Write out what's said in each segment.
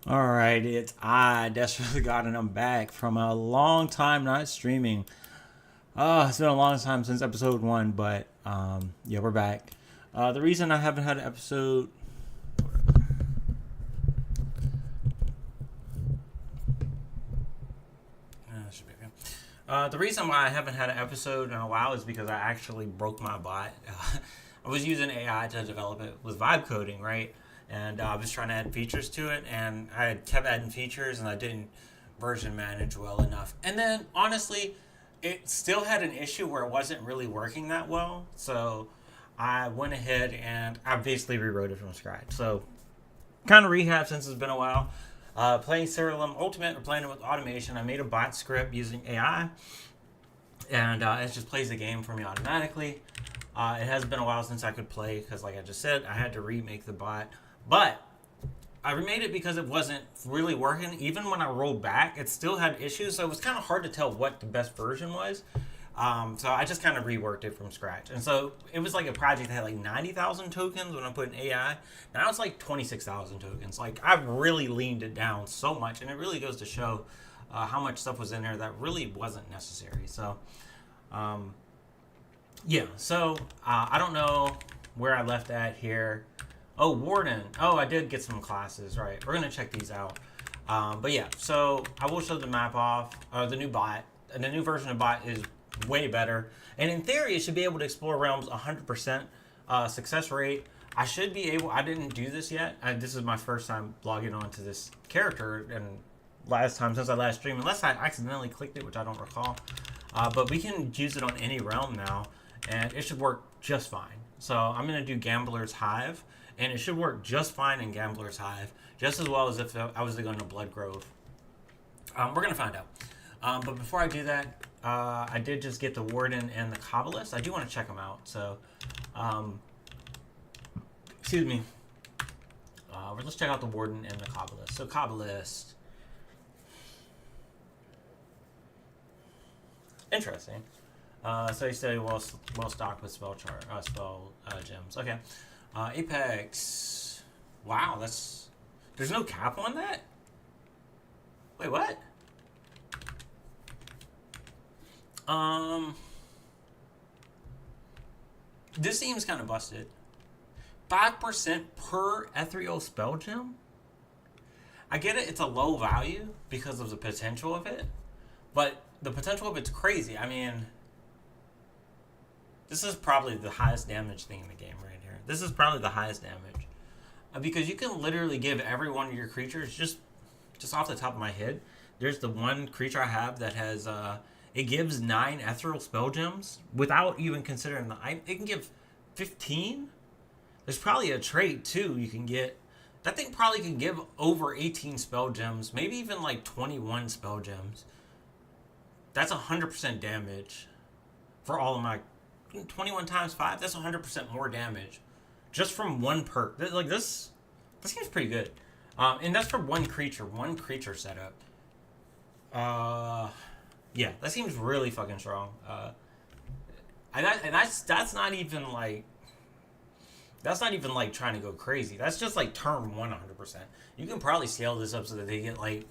All right, it's I, Desperate God, and I'm back from a long time not streaming. It's been a long time since episode one, but yeah, we're back. The reason I haven't had an episode. The reason why I haven't had an episode in a while is because I actually broke my bot. I was using AI to develop it with vibe coding, right? And I was trying to add features to it, and I kept adding features, and I didn't version manage well enough. And then, honestly, it still had an issue where it wasn't really working that well. So I went ahead and I basically rewrote it from scratch. So kind of rehab since it's been a while. Playing Siralim Ultimate or playing it with automation. I made a bot script using AI, and it just plays the game for me automatically. It has been a while since I could play because, like I just said, I had to remake the bot. But I remade it because it wasn't really working. Even when I rolled back, it still had issues, so it was kind of hard to tell what the best version was. So I just kind of reworked it from scratch. And so it was like a project that had like 90,000 tokens when I put in AI. Now it's like 26,000 tokens. Like I've really leaned it down so much, and it really goes to show how much stuff was in there that really wasn't necessary. So, yeah. So I don't know where I left at here. Oh, Warden. Oh, I did get some classes. Right. We're gonna check these out. But yeah. So I will show the map off. The new bot. The new version of bot is way better. And in theory, it should be able to explore realms 100% success rate. I should be able. I didn't do this yet. This is my first time logging on to this character, and last time since I last streamed, unless I accidentally clicked it, which I don't recall. But we can use it on any realm now, and it should work just fine. So I'm gonna do Gambler's Hive, and it should work just fine in Gambler's Hive, just as well as if I was to go into Blood Grove. We're gonna find out. But before I do that, I did just get the Warden and the Kabbalist. I do want to check them out. So, excuse me. Let's check out the Warden and the Kabbalist. So, Kabbalist. Interesting. So you say well stocked with spell gems. Okay. Apex. Wow, there's no cap on that. Wait, what? This seems kind of busted. 5% per ethereal spell gem? I get it, it's a low value because of the potential of it, but the potential of it's crazy. I mean, this is probably the highest damage thing in the game right here. This is probably the highest damage. Because you can literally give every one of your creatures, just off the top of my head, there's the one creature I have that has it gives 9 ethereal spell gems without even considering it can give 15. There's probably a trait too you can get. That thing probably can give over 18 spell gems, maybe even like 21 spell gems. That's 100% damage for all of my 21 times 5. That's 100% more damage just from one perk. Like this seems pretty good. And that's for one creature setup. Yeah, that seems really fucking strong. And that's not even like trying to go crazy. That's just like turn 100%. You can probably scale this up so that they get like,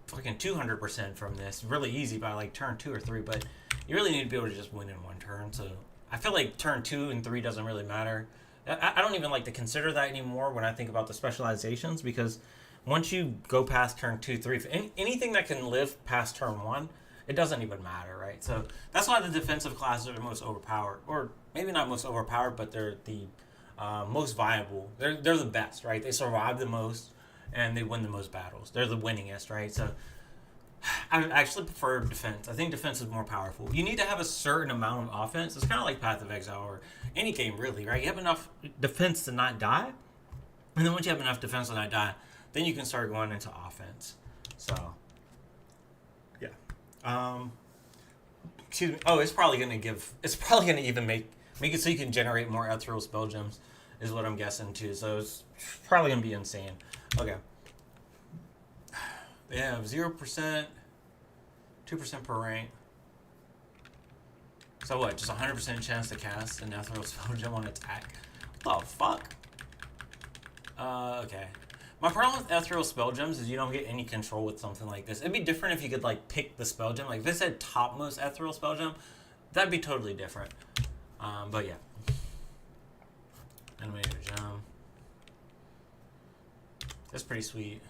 fucking 200% from this really easy by like turn 2 or 3. But you really need to be able to just win in one turn. So I feel like turn 2 and 3 doesn't really matter. I don't even like to consider that anymore when I think about the specializations, because once you go past turn 2, 3, anything that can live past turn 1, it doesn't even matter, right? So that's why the defensive classes are the most overpowered, or maybe not most overpowered, but they're the most viable. They're the best, right? They survive the most and they win the most battles. They're the winningest, right? So I actually prefer defense. I think defense is more powerful. You need to have a certain amount of offense. It's kind of like Path of Exile or any game, really, right? You have enough defense to not die, and then once you have enough defense to not die, then you can start going into offense. So, yeah. Excuse me. Oh, it's probably gonna even make it so you can generate more ethereal spell gems, is what I'm guessing too. So it's probably gonna be insane. Okay. They have 0%, 2% per rank. So what? Just 100% chance to cast an ethereal spell gem on attack. What the fuck? Okay. My problem with ethereal spell gems is you don't get any control with something like this. It'd be different if you could like pick the spell gem. Like if it said topmost ethereal spell gem, that'd be totally different. But yeah. Animator gem. That's pretty sweet.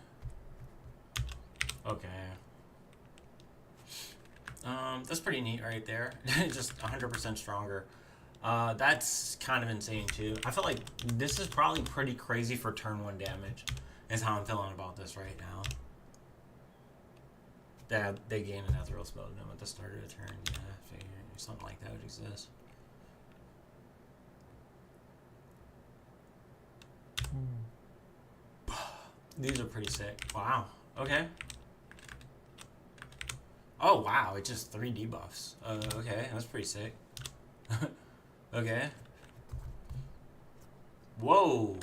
Okay. That's pretty neat right there. Just 100% stronger. That's kind of insane too. I feel like this is probably pretty crazy for turn 1 damage. Is how I'm feeling about this right now. They gain an ethereal spell gem at the start of the turn. Yeah, I figured something like that would exist. These are pretty sick. Wow. Okay. Oh wow, it's just 3 debuffs. Okay, that's pretty sick. Okay. Whoa.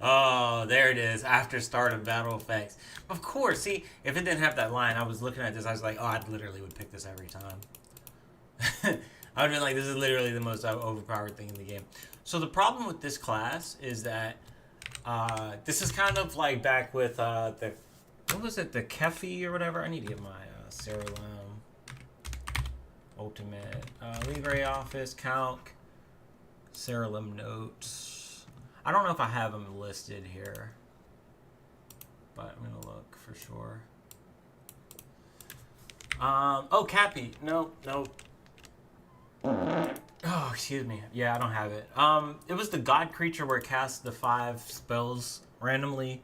Oh, there it is. After start of battle effects. Of course. See, if it didn't have that line, I was looking at this. I was like, oh, I literally would pick this every time. I would be like, this is literally the most overpowered thing in the game. So the problem with this class is that this is kind of like back with the, what was it, the Kefi or whatever? I need to get my Siralim Ultimate Libre Office Calc Siralim Notes. I don't know if I have them listed here, but I'm gonna look for sure. Oh, Cappy. No. Oh, excuse me. Yeah, I don't have it. It was the God creature where it casts the 5 spells randomly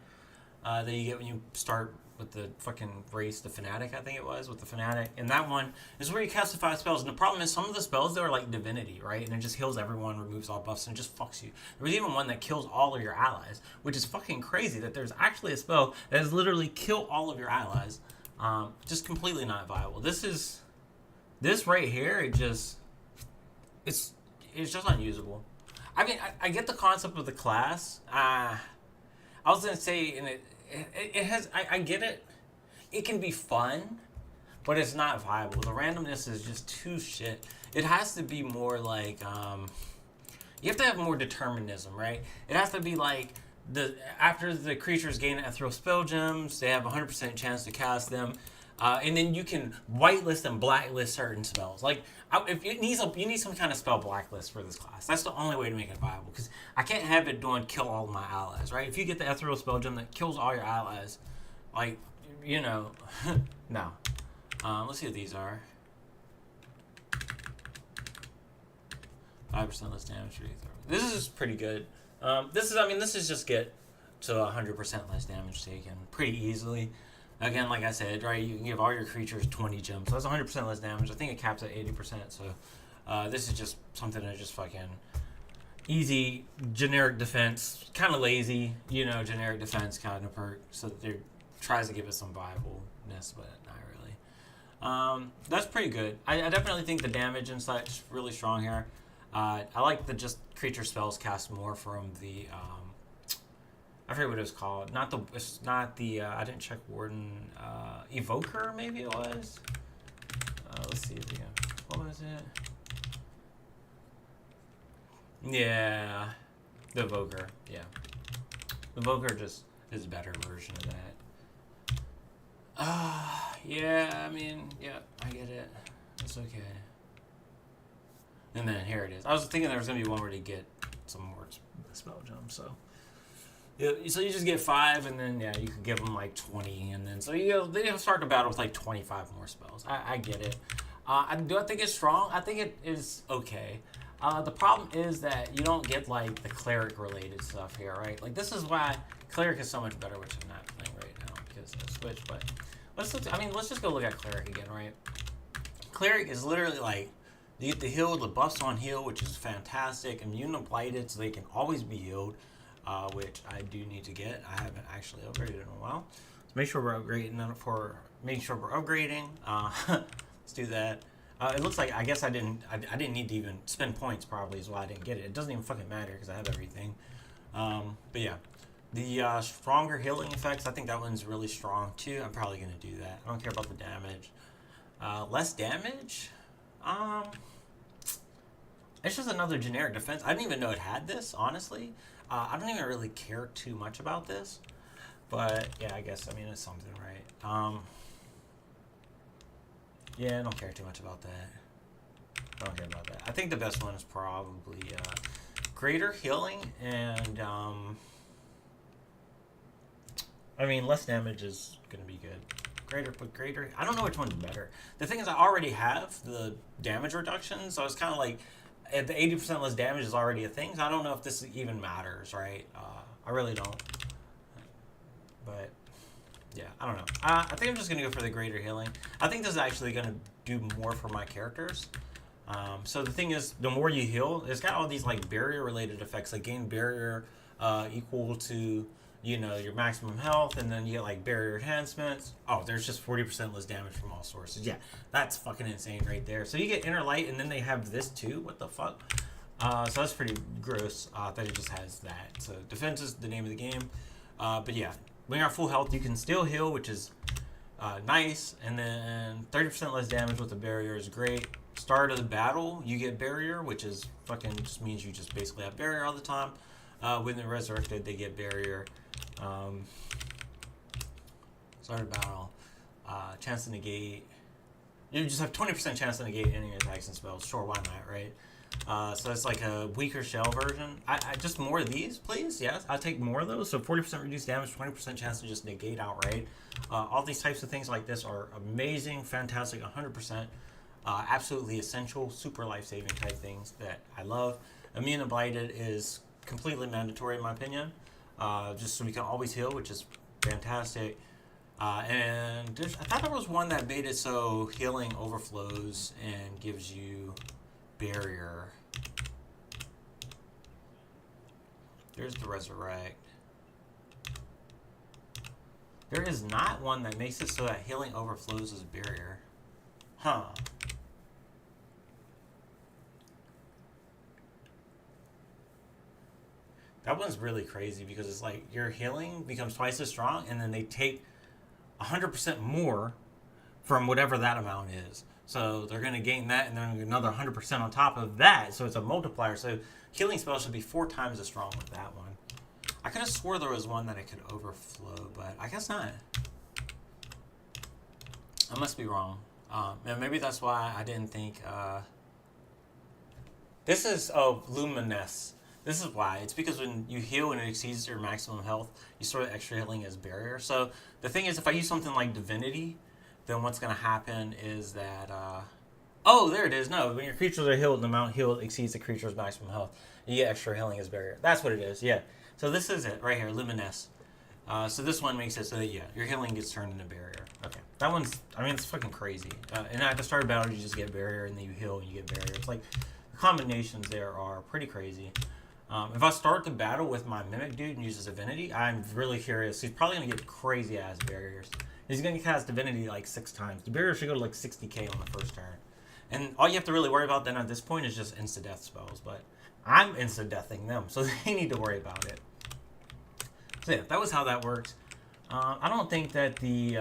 that you get when you start with the fucking race, the Fanatic, I think it was, with the Fanatic. And that one is where you cast the 5 spells. And the problem is some of the spells, though, are like Divinity, right? And it just heals everyone, removes all buffs, and it just fucks you. There was even one that kills all of your allies, which is fucking crazy that there's actually a spell that is literally kill all of your allies. Just completely not viable. This right here, it's just unusable. I mean, I get the concept of the class. I was gonna say, and it has. I get it. It can be fun, but it's not viable. The randomness is just too shit. It has to be more like you have to have more determinism, right? It has to be like after the creatures gain ethereal spell gems, they have a 100% chance to cast them. And then you can whitelist and blacklist certain spells. Like, if you need some kind of spell blacklist for this class. That's the only way to make it viable. Because I can't have it doing kill all my allies, right? If you get the ethereal spell gem that kills all your allies, like, you know, no. Let's see what these are. 5% less damage. This is pretty good. This is just get to 100% less damage taken pretty easily. Again, like I said, right, you can give all your creatures 20 gems. So that's 100% less damage. I think it caps at 80%. So this is just something that just fucking easy, generic defense. Kind of lazy, generic defense kind of perk. So it tries to give it some viableness, but not really. That's pretty good. I definitely think the damage and such really strong here. I like the just creature spells cast more from the... I forget what it was called. It's not the. I didn't check Warden. Evoker, maybe it was. Let's see again. What was it? Yeah, the Evoker. Yeah, the Evoker just is a better version of that. Yeah. I mean, yeah, I get it. It's okay. And then here it is. I was thinking there was gonna be one where to get some more spell gems. So you just get 5, and then you could give them like 20, and then they start the battle with like 25 more spells. I get it. Do I think it's strong? I think it is okay. The problem is that you don't get like the cleric related stuff here, right? Like this is why cleric is so much better, which I'm not playing right now because of the switch. But let's just go look at cleric again, right? Cleric is literally like you get the heal, the buffs on heal, which is fantastic. Immune to blighted, so they can always be healed. Which I do need to get. I haven't actually upgraded in a while. So make sure we're upgrading. Let's do that. It looks like I guess I didn't need to even spend points. Probably is why I didn't get it. It doesn't even fucking matter because I have everything. But yeah, the stronger healing effects. I think that one's really strong too. I'm probably gonna do that. I don't care about the damage. Less damage. It's just another generic defense. I didn't even know it had this, honestly. I don't even really care too much about this. But, yeah, I guess, I mean, it's something, right? Yeah, I don't care too much about that. I don't care about that. I think the best one is probably greater healing and, I mean, less damage is going to be good. Greater. I don't know which one's better. The thing is, I already have the damage reduction, so it's kind of like at the 80% less damage is already a thing. So I don't know if this even matters, right? I really don't. But yeah, I don't know. I think I'm just gonna go for the greater healing. I think this is actually gonna do more for my characters. So the thing is, the more you heal, it's got all these like barrier related effects, like gain barrier equal to, you know, your maximum health, and then you get like barrier enhancements. Oh, there's just 40% less damage from all sources. Yeah, that's fucking insane right there. So you get inner light, and then they have this too. What the fuck? So that's pretty gross that it just has that. So defense is the name of the game. But yeah, when you're at full health, you can still heal, which is nice. And then 30% less damage with the barrier is great. Start of the battle, you get barrier, which is fucking just means you just basically have barrier all the time. When they're resurrected, they get barrier. Start of battle, chance to negate. You just have 20% chance to negate any attacks and spells. Sure, why not, right? So it's like a weaker shell version. I just more of these, please. Yes, I'll take more of those. So 40% reduced damage, 20% chance to just negate outright. All these types of things like this are amazing, fantastic, 100%. Absolutely essential, super life-saving type things that I love. Immune and Blighted is completely mandatory in my opinion. Just so we can always heal, which is fantastic. And I thought there was one that made it so healing overflows and gives you barrier. There's the Resurrect. There is not one that makes it so that healing overflows as barrier. Huh. That one's really crazy because it's like your healing becomes twice as strong, and then they take 100% more from whatever that amount is. So they're going to gain that, and then another 100% on top of that. So it's a multiplier. So healing spell should be 4 times as strong with that one. I could have swore there was one that it could overflow, but I guess not. I must be wrong. And maybe that's why I didn't think... This is Luminous. This is why. It's because when you heal and it exceeds your maximum health, you store the extra healing as barrier. So the thing is, if I use something like Divinity, then what's going to happen is that... oh, there it is. No, when your creatures are healed, the amount healed exceeds the creature's maximum health. You get extra healing as barrier. That's what it is, yeah. So this is it right here, Luminous. So this one makes it so that, yeah, your healing gets turned into barrier. Okay. That one's... I mean, it's fucking crazy. And at the start of battle, you just get barrier, and then you heal and you get barrier. It's like... The combinations there are pretty crazy. If I start the battle with my Mimic dude and uses Divinity, I'm really curious. He's probably going to get crazy-ass barriers. He's going to cast Divinity like 6 times. The barrier should go to like 60k on the first turn. And all you have to really worry about then at this point is just insta-death spells. But I'm insta-deathing them, so they need to worry about it. So yeah, that was how that works. I don't think that the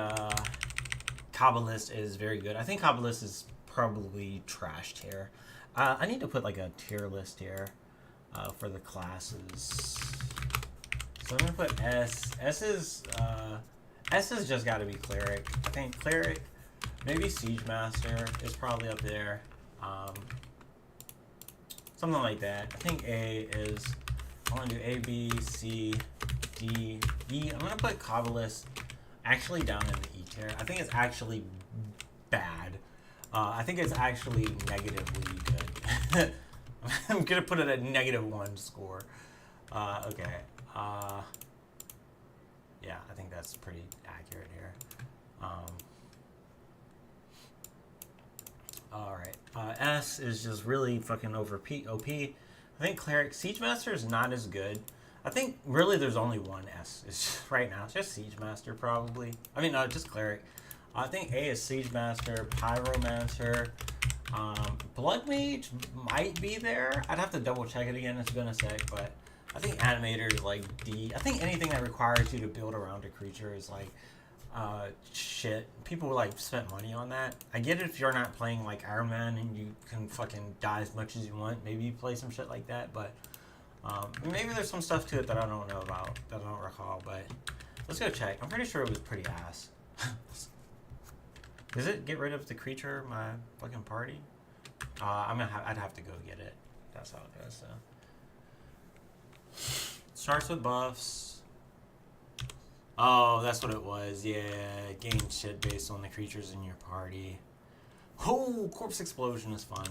Kabbalist is very good. I think Kabbalist is probably trashed here. I need to put like a tier list here. For the classes. So I'm going to put S. S has just got to be Cleric. I think Cleric, maybe Siege Master is probably up there. Something like that. I think A is, I'm going to do A, B, C, D, E. I'm going to put Kabbalist actually down in the E tier. I think it's actually bad. I think it's actually negatively good. I'm going to put it at -1 score. Okay. Yeah, I think that's pretty accurate here. Alright. S is just really fucking OP. I think Cleric. Siege Master is not as good. I think really there's only one S. It's right now. It's just Siege Master probably. I mean, no, just Cleric. I think A is Siege Master, Pyromancer. Blood Mage might be there. I'd have to double check it again. It's been a sec, but I think Animator is like D. I think anything that requires you to build around a creature is like shit. People like spent money on that. I get it if you're not playing like Iron Man and you can fucking die as much as you want. Maybe you play some shit like that, but maybe there's some stuff to it that I don't know about, that I don't recall. But let's go check. I'm pretty sure it was pretty ass. Does it get rid of the creature, my fucking party? I'd have to go get it. That's how it goes. So starts with buffs. Oh, that's what it was. Yeah, gain shit based on the creatures in your party. Oh, corpse explosion is fun.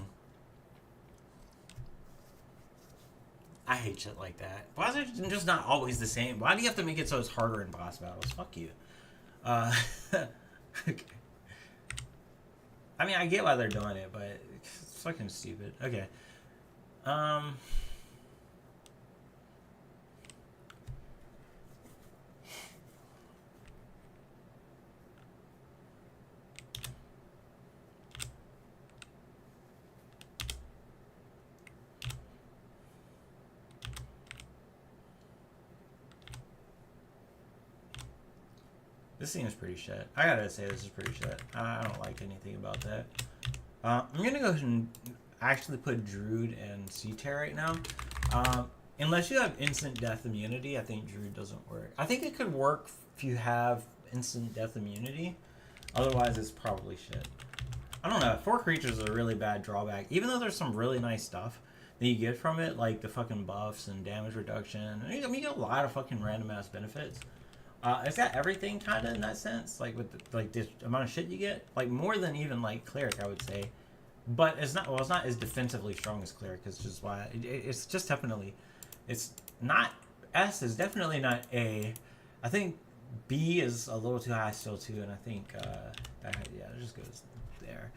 I hate shit like that. Why is it just not always the same? Why do you have to make it so it's harder in boss battles? Fuck you. Okay. I mean, I get why they're doing it, but it's fucking stupid. Okay. This seems pretty shit. I gotta say, this is pretty shit. I don't like anything about that. I'm gonna go ahead and actually put Druid and C-Tear right now. Unless you have instant death immunity, I think Druid doesn't work. I think it could work if you have instant death immunity. Otherwise, it's probably shit. I don't know. 4 creatures is a really bad drawback. Even though there's some really nice stuff that you get from it, like the fucking buffs and damage reduction. I mean, you get a lot of fucking random ass benefits. It's got everything kind of in that sense, like with the amount of shit you get, like more than even like Cleric, I would say. But it's not. Well, it's not as defensively strong as Cleric. It's just why it's just definitely, it's not S is definitely not A. I think B is a little too high still too, and I think that, yeah, it just goes there.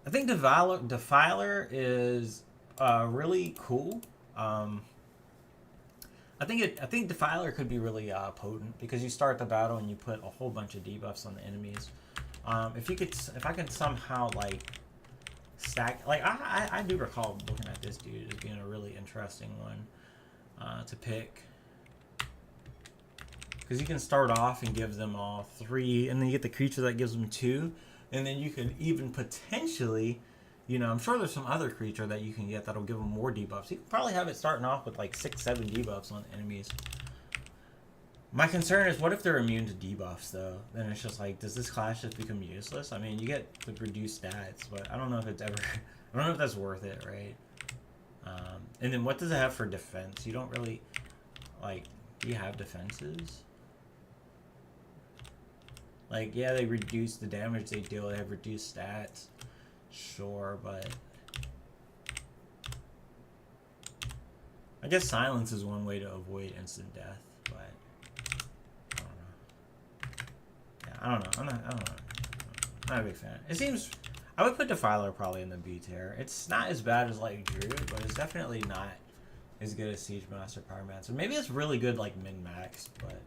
I think Defiler is really cool. I think Defiler could be really potent because you start the battle and you put a whole bunch of debuffs on the enemies. If I could somehow like stack, like I do recall looking at this dude as being a really interesting one to pick, because you can start off and give them all 3, and then you get the creature that gives them 2, and then you could even potentially. You know, I'm sure there's some other creature that you can get that'll give them more debuffs. You can probably have it starting off with like 6, 7 debuffs on enemies. My concern is, what if they're immune to debuffs, though? Then it's just like, does this class just become useless? I mean, you get the reduced stats, but I don't know if it's ever... I don't know if that's worth it, right? And then what does it have for defense? You don't really... Like, do you have defenses? Like, yeah, they reduce the damage they deal. They have reduced stats. Sure, but I guess silence is one way to avoid instant death, but I don't know. Yeah, I don't know. I'm not a big fan. It seems I would put Defiler probably in the B tier. It's not as bad as like Druid, but it's definitely not as good as Siege Master, Pyromancer. Maybe it's really good like min-max, but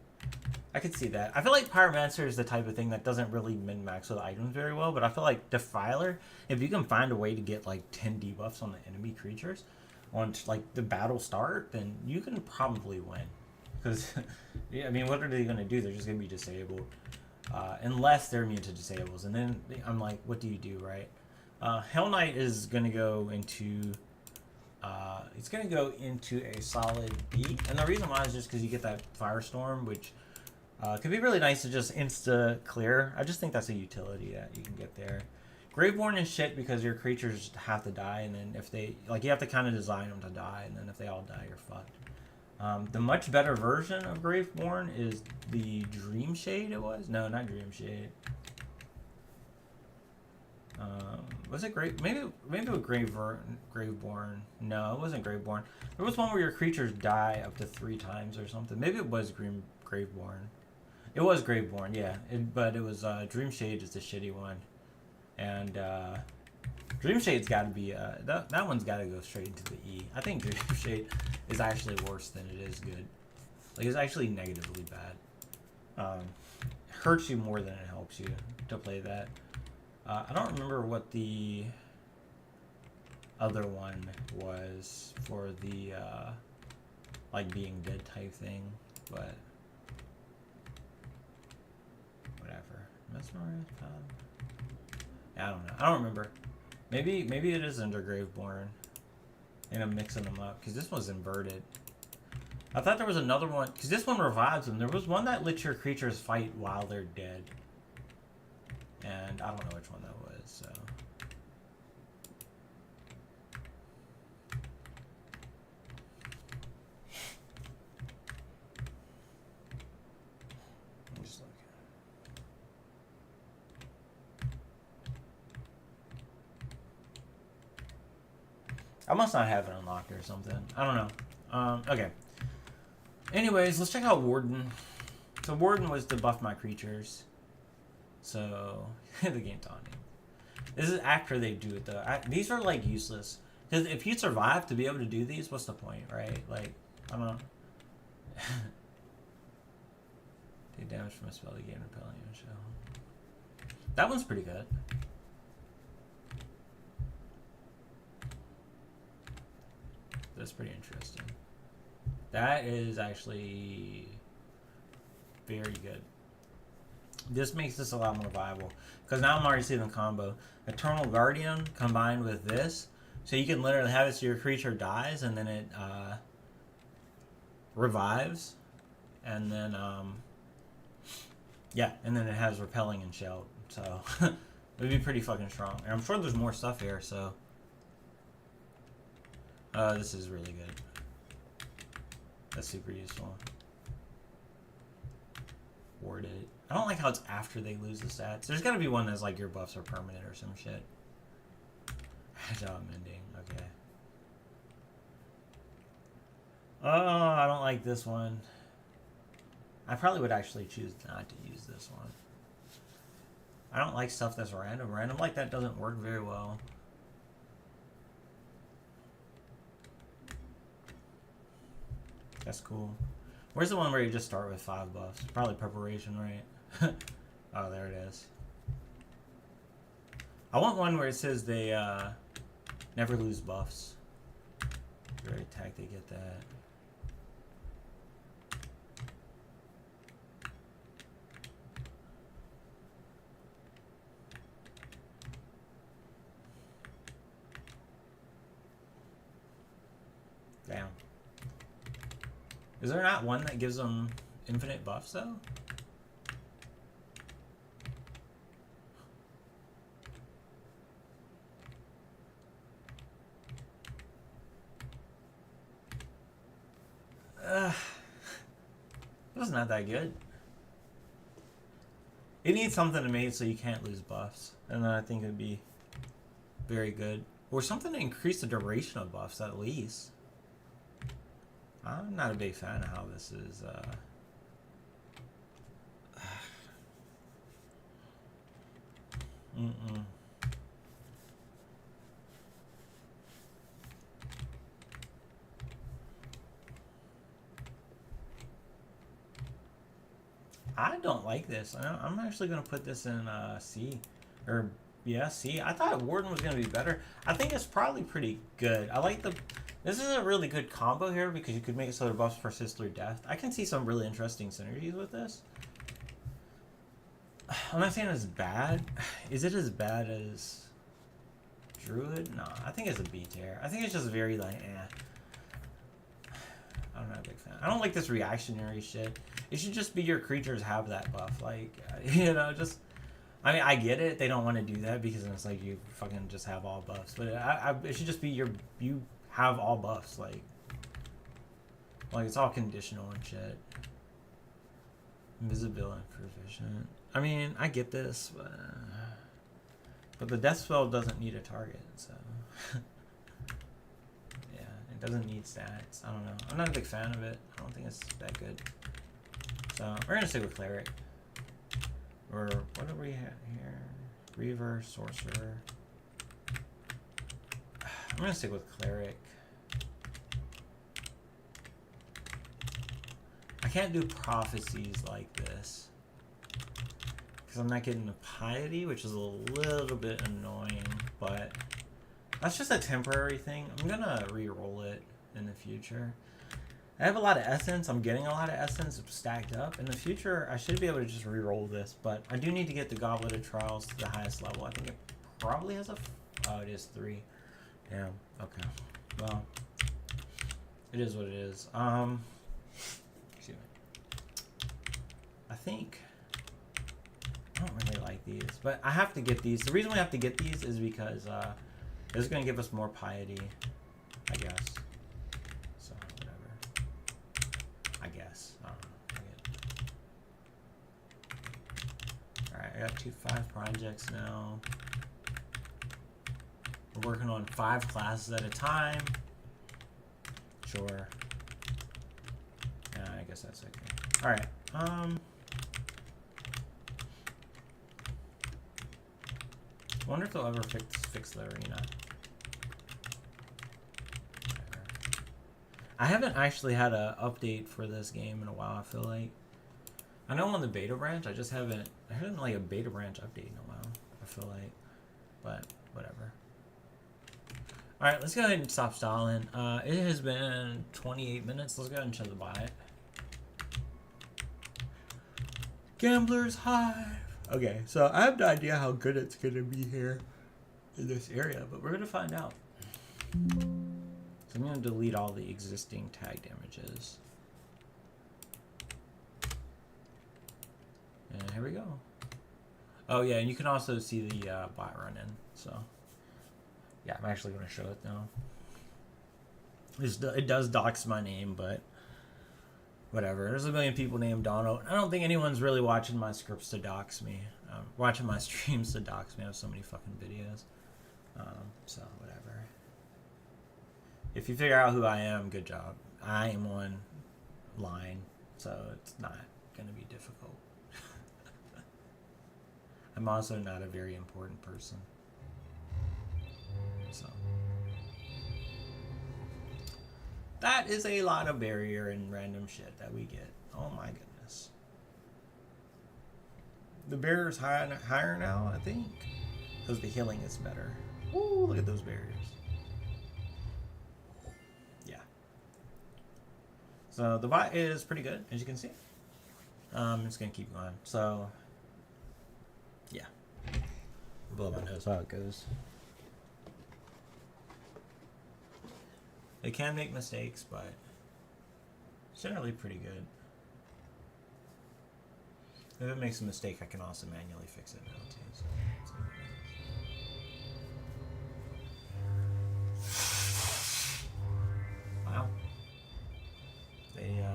I could see that. I feel like Pyromancer is the type of thing that doesn't really min-max with items very well, but I feel like Defiler, if you can find a way to get like 10 debuffs on the enemy creatures on like the battle start, then you can probably win. Because, yeah, I mean, what are they going to do? They're just going to be disabled. Unless they're immune to disables. And then I'm like, what do you do, right? Hell Knight is going to go into... it's going to go into a solid B. And the reason why is just because you get that Firestorm, which... could be really nice to just insta clear. I just think that's a utility that you can get there. Graveborn is shit because your creatures have to die, and then if they like, you have to kind of design them to die, and then if they all die, you're fucked. The much better version of Graveborn is the Dream Shade. It was not Dream Shade. Was it Grave? Maybe it was Graveborn. No, it wasn't Graveborn. There was one where your creatures die up to 3 times or something. Maybe it was Graveborn. It was Graveborn, yeah. But it was Dream Shade is the shitty one, and Dream Shade's got to be that one's got to go straight into the E. I think Dream Shade is actually worse than it is good. Like, it's actually negatively bad. Hurts you more than it helps you to play that. I don't remember what the other one was for the like being dead type thing, but whatever. Yeah, I don't know. I don't remember. Maybe it is under Graveborn. And I'm mixing them up because this one's inverted. I thought there was another one because this one revives them. There was one that lets your creatures fight while they're dead, and I don't know which one that was. So. I must not have it unlocked or something. I don't know. Okay. Anyways, let's check out Warden. So Warden was to buff my creatures. So the game's on. This is after they do it though. These are like useless because if you survive to be able to do these, what's the point, right? Like I don't know. Take damage from a spell to gain repelling and show. That one's pretty good. That's pretty interesting. That is actually very good. This makes this a lot more viable because now I'm already seeing the combo. Eternal Guardian combined with this, so you can literally have it so your creature dies and then it revives, and then yeah, and then it has repelling and shout. So it would be pretty fucking strong. And I'm sure there's more stuff here. So this is really good. That's super useful. Ward it. I don't like how it's after they lose the stats. There's got to be one that's like your buffs are permanent or some shit. Job ending. Okay. Oh, I don't like this one. I probably would actually choose not to use this one. I don't like stuff that's random. Random like that doesn't work very well. That's cool. Where's the one where you just start with 5 buffs? Probably preparation, right? Oh, there it is. I want one where it says they never lose buffs. Very attack, they get that. Damn. Is there not one that gives them infinite buffs, though? That's not that good. It needs something to make it so you can't lose buffs. And then I think it would be very good. Or something to increase the duration of buffs, at least. I'm not a big fan of how this is, I don't like this. I'm actually going to put this in C. Or, yeah, C. I thought Warden was going to be better. I think it's probably pretty good. I like the... This is a really good combo here because you could make it so the buffs persist through death. I can see some really interesting synergies with this. I'm not saying it's bad. Is it as bad as Druid? No, I think it's a B tier. I think it's just very like, eh. I'm not a big fan. I don't like this reactionary shit. It should just be your creatures have that buff. Like, you know, just... I mean, I get it. They don't want to do that because it's like you fucking just have all buffs. But it should just be you have all buffs. Like it's all conditional and shit. Invisible and proficient. I mean, I get this, but the death spell doesn't need a target, so... Yeah, it doesn't need stats. I don't know. I'm not a big fan of it. I don't think it's that good. So, we're gonna stick with Cleric. Or, what do we have here? Reaver, Sorcerer. I'm gonna stick with Cleric. I can't do prophecies like this because I'm not getting the piety, which is a little bit annoying, but that's just a temporary thing. I'm gonna re-roll it in the future. I have a lot of essence. I'm getting a lot of essence stacked up. In the future, I should be able to just re-roll this, but I do need to get the Goblet of Trials to the highest level. I think it probably has a... Oh, it is 3. Damn. Okay. Well, it is what it is. Excuse me. I think... I don't really like these, but I have to get these. The reason we have to get these is because it's going to give us more piety, I guess. So, whatever. I guess. I don't know. Alright, I got 5 projects now. We're working on 5 classes at a time. Sure. Yeah, I guess that's okay. Alright, I wonder if they'll ever fix the arena. I haven't actually had an update for this game in a while, I feel like. I know on the beta branch, I haven't like a beta branch update in a while, I feel like. But, whatever. Alright, let's go ahead and stop stalling. It has been 28 minutes. Let's go ahead and show the buy. Gambler's Hive. Okay, so I have no idea how good it's going to be here in this area, but we're going to find out. So I'm going to delete all the existing tag damages. And here we go. Oh yeah, and you can also see the bot running. So yeah, I'm actually going to show it now. It does dox my name, but whatever. There's a million people named Donald. I don't think anyone's really watching my scripts to dox me. Watching my streams to dox me. I have so many fucking videos. So, whatever. If you figure out who I am, good job. I am online, so it's not going to be difficult. I'm also not a very important person. So. That is a lot of barrier and random shit that we get. Oh my goodness. The barrier's higher now, I think. Because the healing is better. Ooh, look at those barriers. Yeah. So the bot is pretty good, as you can see. I'm just going to keep going. So, yeah. Blow my nose how it goes. It can make mistakes, but it's generally pretty good. If it makes a mistake, I can also manually fix it now too. So wow. They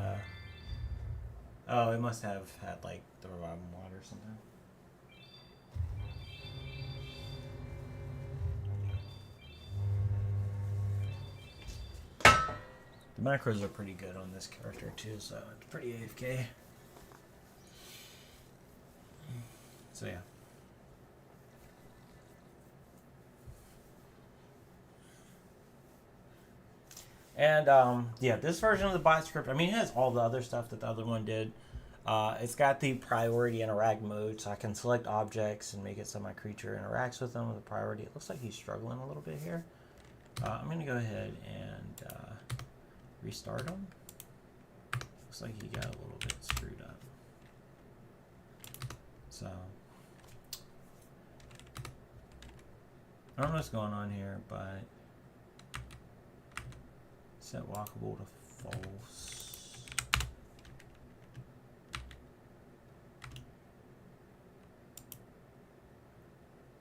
oh, it must have had like the revival mod or something. The macros are pretty good on this character too, so it's pretty AFK. So yeah. And yeah, this version of the bot script, I mean, it has all the other stuff that the other one did. It's got the priority interact mode, so I can select objects and make it so my creature interacts with them with a priority. It looks like he's struggling a little bit here. I'm going to go ahead and restart him. Looks like he got a little bit screwed up. So I don't know what's going on here, but set walkable to false.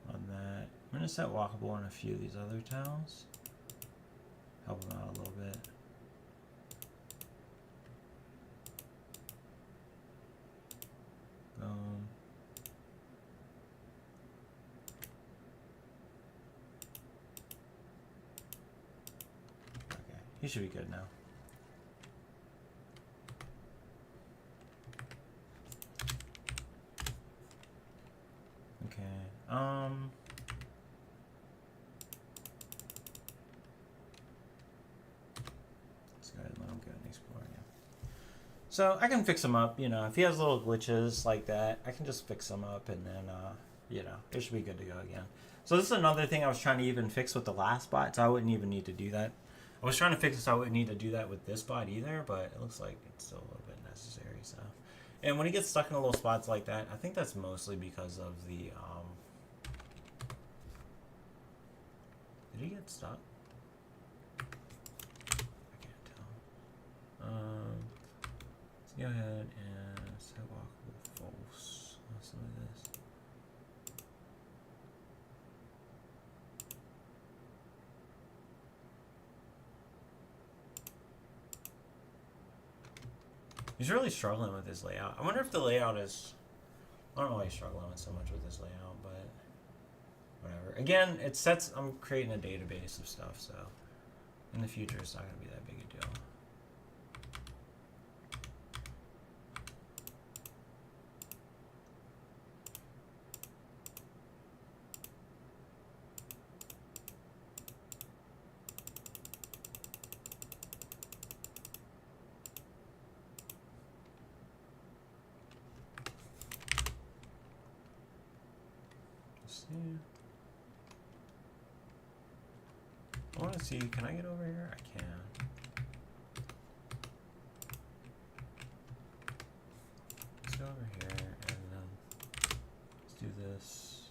On that, I'm gonna set walkable on a few of these other towns. Help them out a little bit. Okay, he should be good now. Okay, let's go ahead and let him go and explore, yeah. So I can fix him up, you know, if he has little glitches like that, I can just fix him up and then, you know, it should be good to go again. So this is another thing I was trying to even fix with the last bot, so I wouldn't even need to do that. I was trying to fix this. I wouldn't need to do that with this bot either, but it looks like it's still a little bit necessary. So, and when he gets stuck in little spots like that, I think that's mostly because of the. Did he get stuck? I can't tell. Let's go ahead and set walkable false. Let's do this. He's really struggling with his layout. I wonder if the layout is... I don't know why he's struggling with so much with this layout, but whatever. Again, it sets... I'm creating a database of stuff, so in the future it's not going to be that big a deal. I want to see, can I get over here? I can. Let's go over here and then let's do this.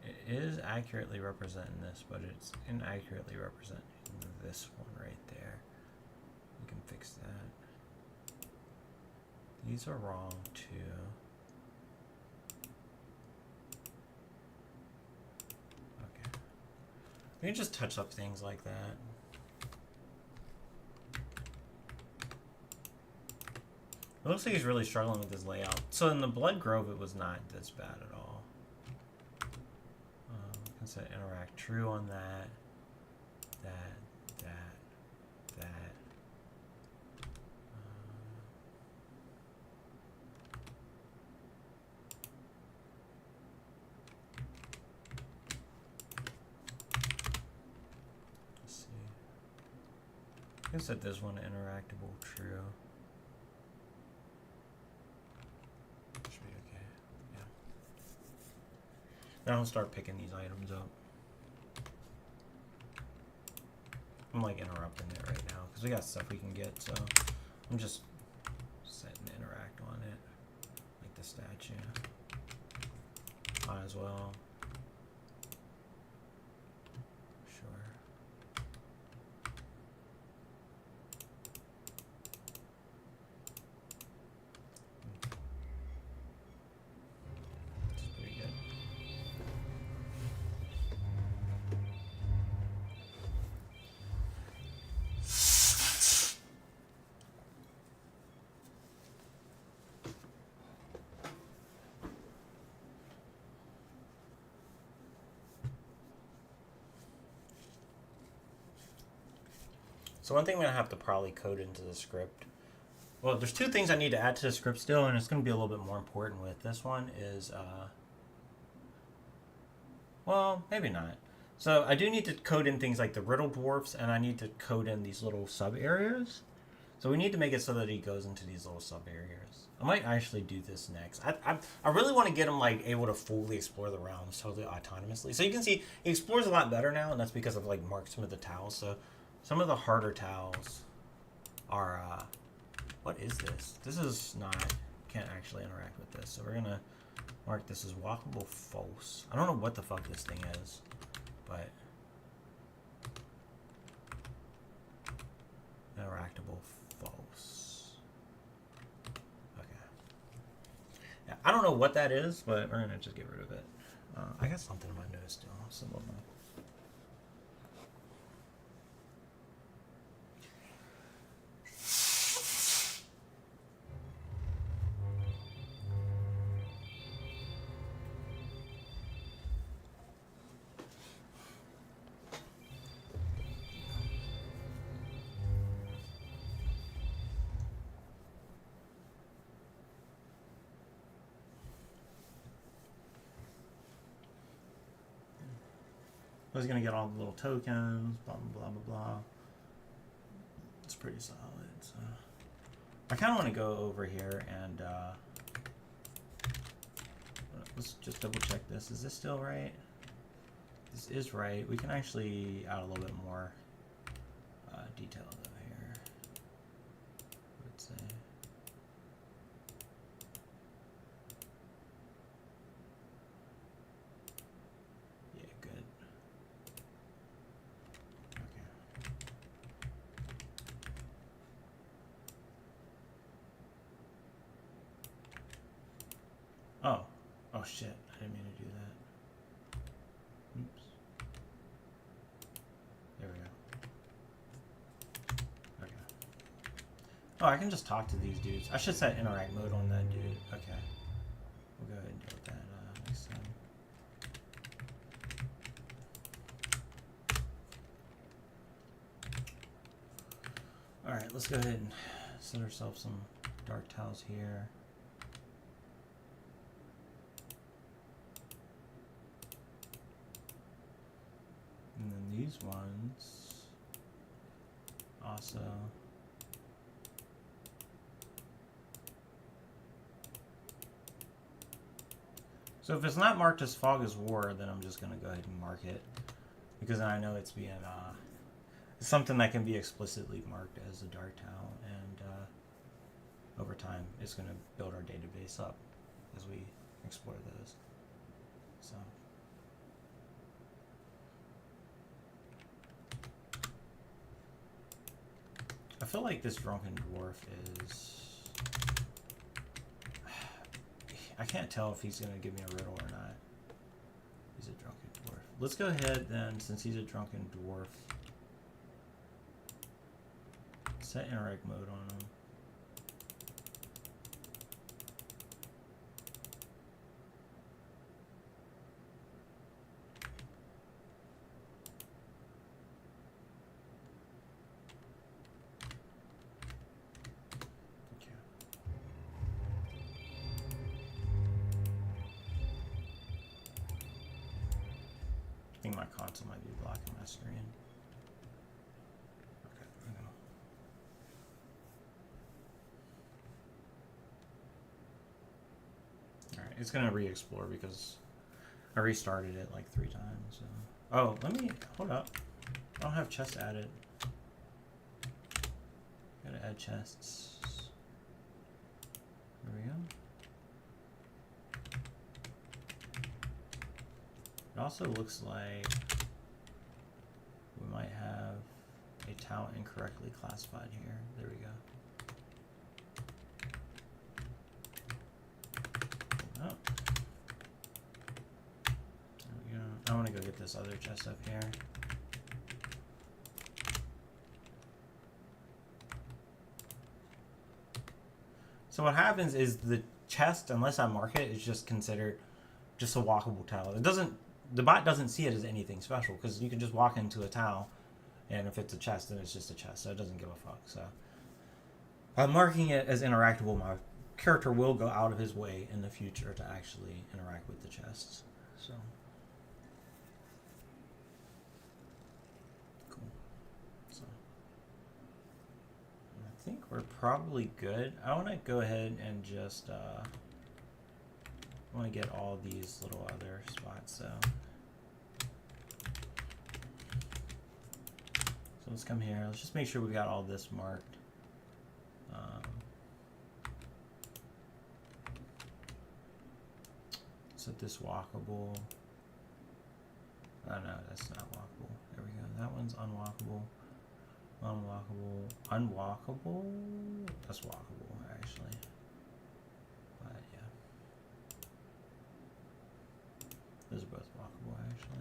It is accurately representing this, but it's inaccurately representing this one right there. We can fix that. These are wrong too. We can just touch up things like that. It looks like he's really struggling with his layout. So in the Blood Grove, it was not this bad at all. We can set interact true on that. That. I can set this one interactable true. Should be okay. Yeah. Now I'll start picking these items up. I'm like interrupting it right now because we got stuff we can get, so I'm just setting interact on it. Like the statue. Might as well. So one thing I'm going to have to probably code into the script. Well, there's two things I need to add to the script still, and it's going to be a little bit more important with this one is, well, maybe not. So I do need to code in things like the riddle dwarfs, and I need to code in these little sub areas. So we need to make it so that he goes into these little sub areas. I might actually do this next. I really want to get him like able to fully explore the realms totally autonomously. So you can see he explores a lot better now, and that's because of like marksman of the towels. So some of the harder towels are, what is this? This is not, can't actually interact with this. So we're going to mark this as walkable false. I don't know what the fuck this thing is, but interactable false. Okay. Yeah, I don't know what that is, but we're going to just get rid of it. I got something in my nose still. Some of my I was gonna get all the little tokens, blah blah blah blah blah. It's pretty solid. So I kind of want to go over here and let's just double check this. Is this still right? This is right. We can actually add a little bit more detail though here. Let's say. Yeah, good. Okay. Oh. Oh shit. I didn't mean to do that. Oops. There we go. Okay. Oh, I can just talk to these dudes. I should set interact mode on that dude. Okay. We'll go ahead and deal with that next time. Alright, let's go ahead and set ourselves some dark tiles here. And then these ones also. So if it's not marked as fog as war, then I'm just going to go ahead and mark it, because I know it's being it's something that can be explicitly marked as a dark tile, and over time it's going to build our database up as we explore those. So. I feel like this drunken dwarf is... I can't tell if he's going to give me a riddle or not. He's a drunken dwarf. Let's go ahead then, since he's a drunken dwarf, set interact mode on him. I think my console might be blocking my screen. Okay, there we go. Alright, it's gonna re-explore because I restarted it like 3 times. So. Oh, let me, hold up. I don't have chests added. Gotta add chests. There we go. It also looks like we might have a tile incorrectly classified here. There we go. Oh. There we go. I want to go get this other chest up here. So what happens is the chest, unless I mark it, is just considered just a walkable tile. It doesn't. The bot doesn't see it as anything special because you can just walk into a tile, and if it's a chest, then it's just a chest. So it doesn't give a fuck. So by marking it as interactable, my character will go out of his way in the future to actually interact with the chests. So cool. So I think we're probably good. I want to go ahead and just I want to get all these little other spots. So let's come here. Let's just make sure we got all this marked. Set this walkable. Oh no, that's not walkable. There we go. That one's unwalkable. Unwalkable. Unwalkable? That's walkable, actually. But yeah. Those are both walkable, actually.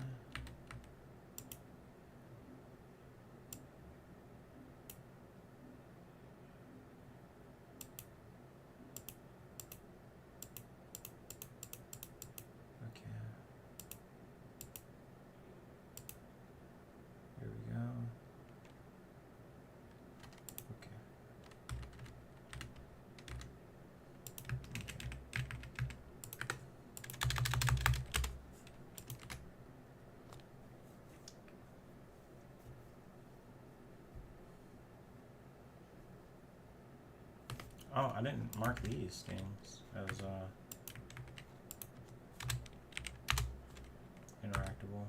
Oh, I didn't mark these things as interactable.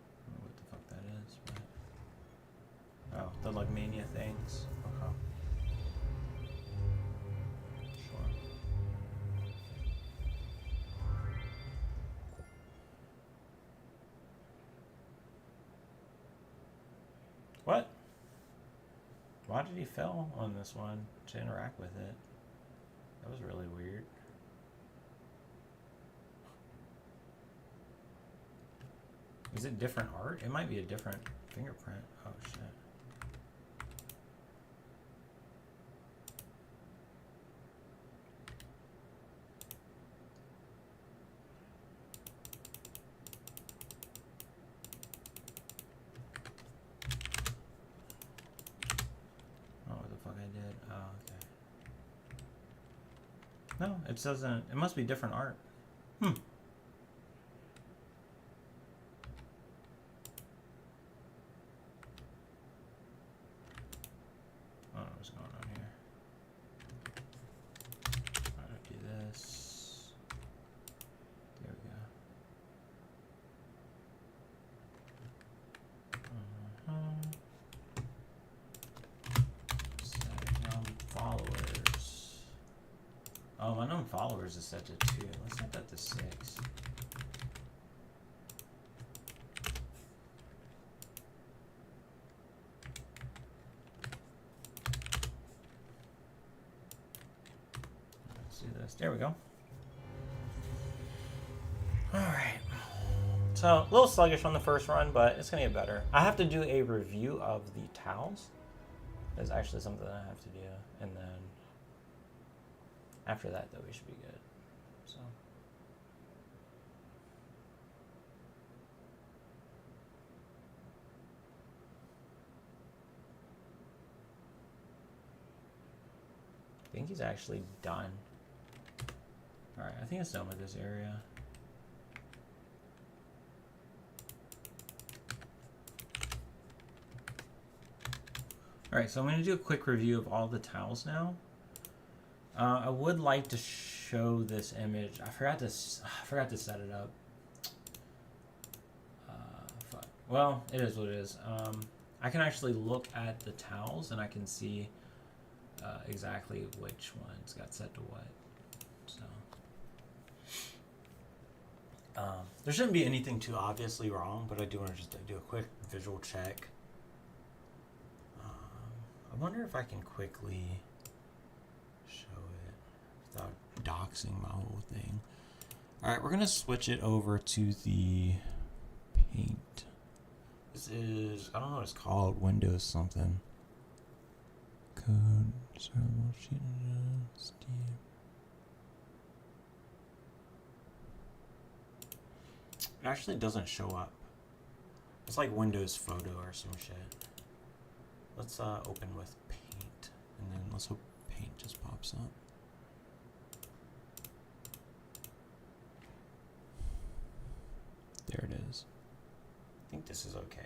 I don't know what the fuck that is, but The like mania things. Okay. Sure. What? Why did he fail on this one to interact with it? That was really weird. Is it different art? It might be a different fingerprint. Oh shit. Oh, what the fuck I did? Oh, okay. No, it doesn't. It must be different art. Hmm. I don't know what's going on here. How do I do this? There we go. Set known followers. Oh, my known followers is set to 2. Let's set that to 6. There we go. Alright. So, a little sluggish on the first run, but it's going to get better. I have to do a review of the towels. That's actually something that I have to do. And then, after that, though, we should be good. So. I think he's actually done. Alright, I think it's done with this area. Alright, so I'm going to do a quick review of all the tiles now. I would like to show this image. I forgot to set it up. Fuck. Well, it is what it is. I can actually look at the tiles and I can see exactly which ones got set to what. So there shouldn't be anything too obviously wrong, but I do want to just do a quick visual check. I wonder if I can quickly show it without doxing my whole thing. Alright, we're going to switch it over to the paint. This is, I don't know what it's called, Windows something. Code, Siralim, Steve. It actually doesn't show up. It's like Windows Photo or some shit. Let's open with paint, and then let's hope paint just pops up. There it is. I think this is okay.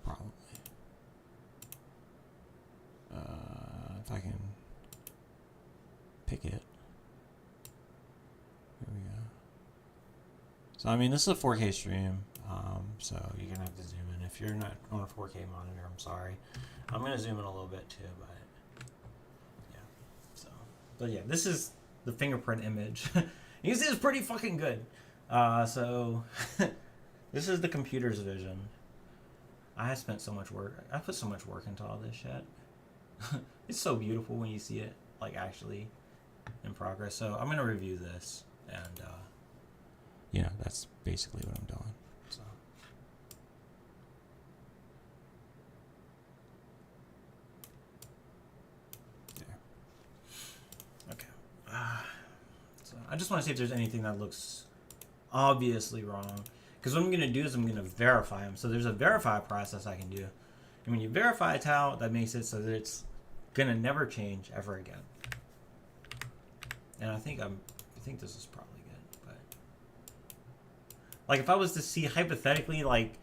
Probably. If I can pick it. Here we go. So, I mean, this is a 4K stream, so you're going to have to zoom in. If you're not on a 4K monitor, I'm sorry. I'm going to zoom in a little bit too, but yeah. So, but yeah, this is the fingerprint image. You can see it's pretty fucking good. So, this is the computer's vision. I spent so much work. I put so much work into all this shit. It's so beautiful when you see it, like, actually in progress. So, I'm going to review this, and, you know, that's basically what I'm doing. So. There. Okay. So I just want to see if there's anything that looks obviously wrong. Because what I'm going to do is I'm going to verify them. So there's a verify process I can do. And when you verify a tile, that makes it so that it's going to never change ever again. And I think this is probably good. But like if I was to see hypothetically like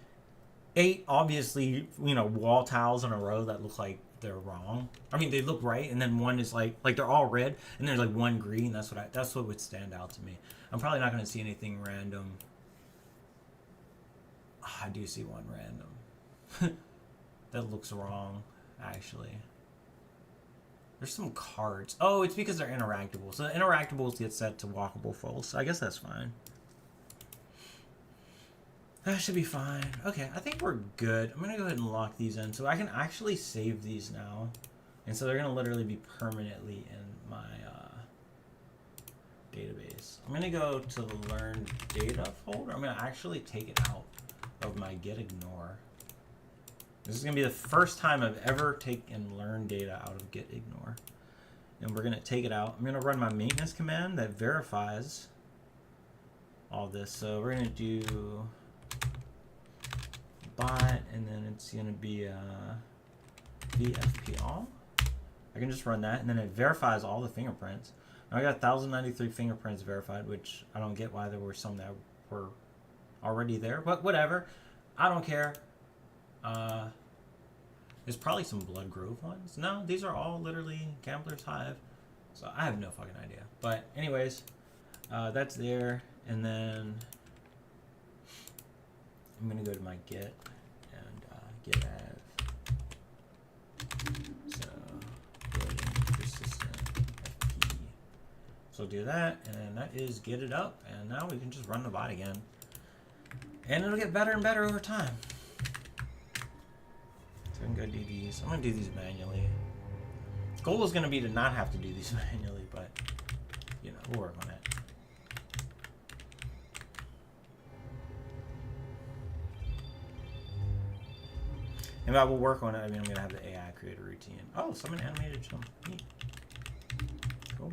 8 obviously, you know, wall tiles in a row that look like they're wrong. I mean, they look right, and then one is like they're all red, and there's like one green. That's what would stand out to me. I'm probably not going to see anything random. Oh, I do see one random. That looks wrong, actually. There's some cards. Oh, it's because they're interactable. So the interactables get set to walkable false. So I guess that's fine. That should be fine. Okay, I think we're good. I'm going to go ahead and lock these in. So I can actually save these now. And so they're going to literally be permanently in my database. I'm going to go to the learn data folder. I'm going to actually take it out of my get ignore. This is going to be the first time I've ever taken learn data out of get ignore. And we're going to take it out. I'm going to run my maintenance command that verifies all this. So we're going to do bot, and then it's going to be VFP all. I can just run that, and then it verifies all the fingerprints. Now I got 1,093 fingerprints verified, which I don't get why there were some that were already there, but whatever. I don't care. There's probably some Blood Grove ones. No, these are all literally Gambler's Hive. So I have no fucking idea. But anyways, that's there. And then I'm going to go to my get and get add. So get persistent FP. So do that, and that is get it up. And now we can just run the bot again. And it'll get better and better over time. So I'm going to do these. I'm going to do these manually. The goal is going to be to not have to do these manually, but, you know, we'll work on it. And I will work on it. I mean, I'm going to have the AI create a routine. Oh, someone animated jump. Neat. Cool.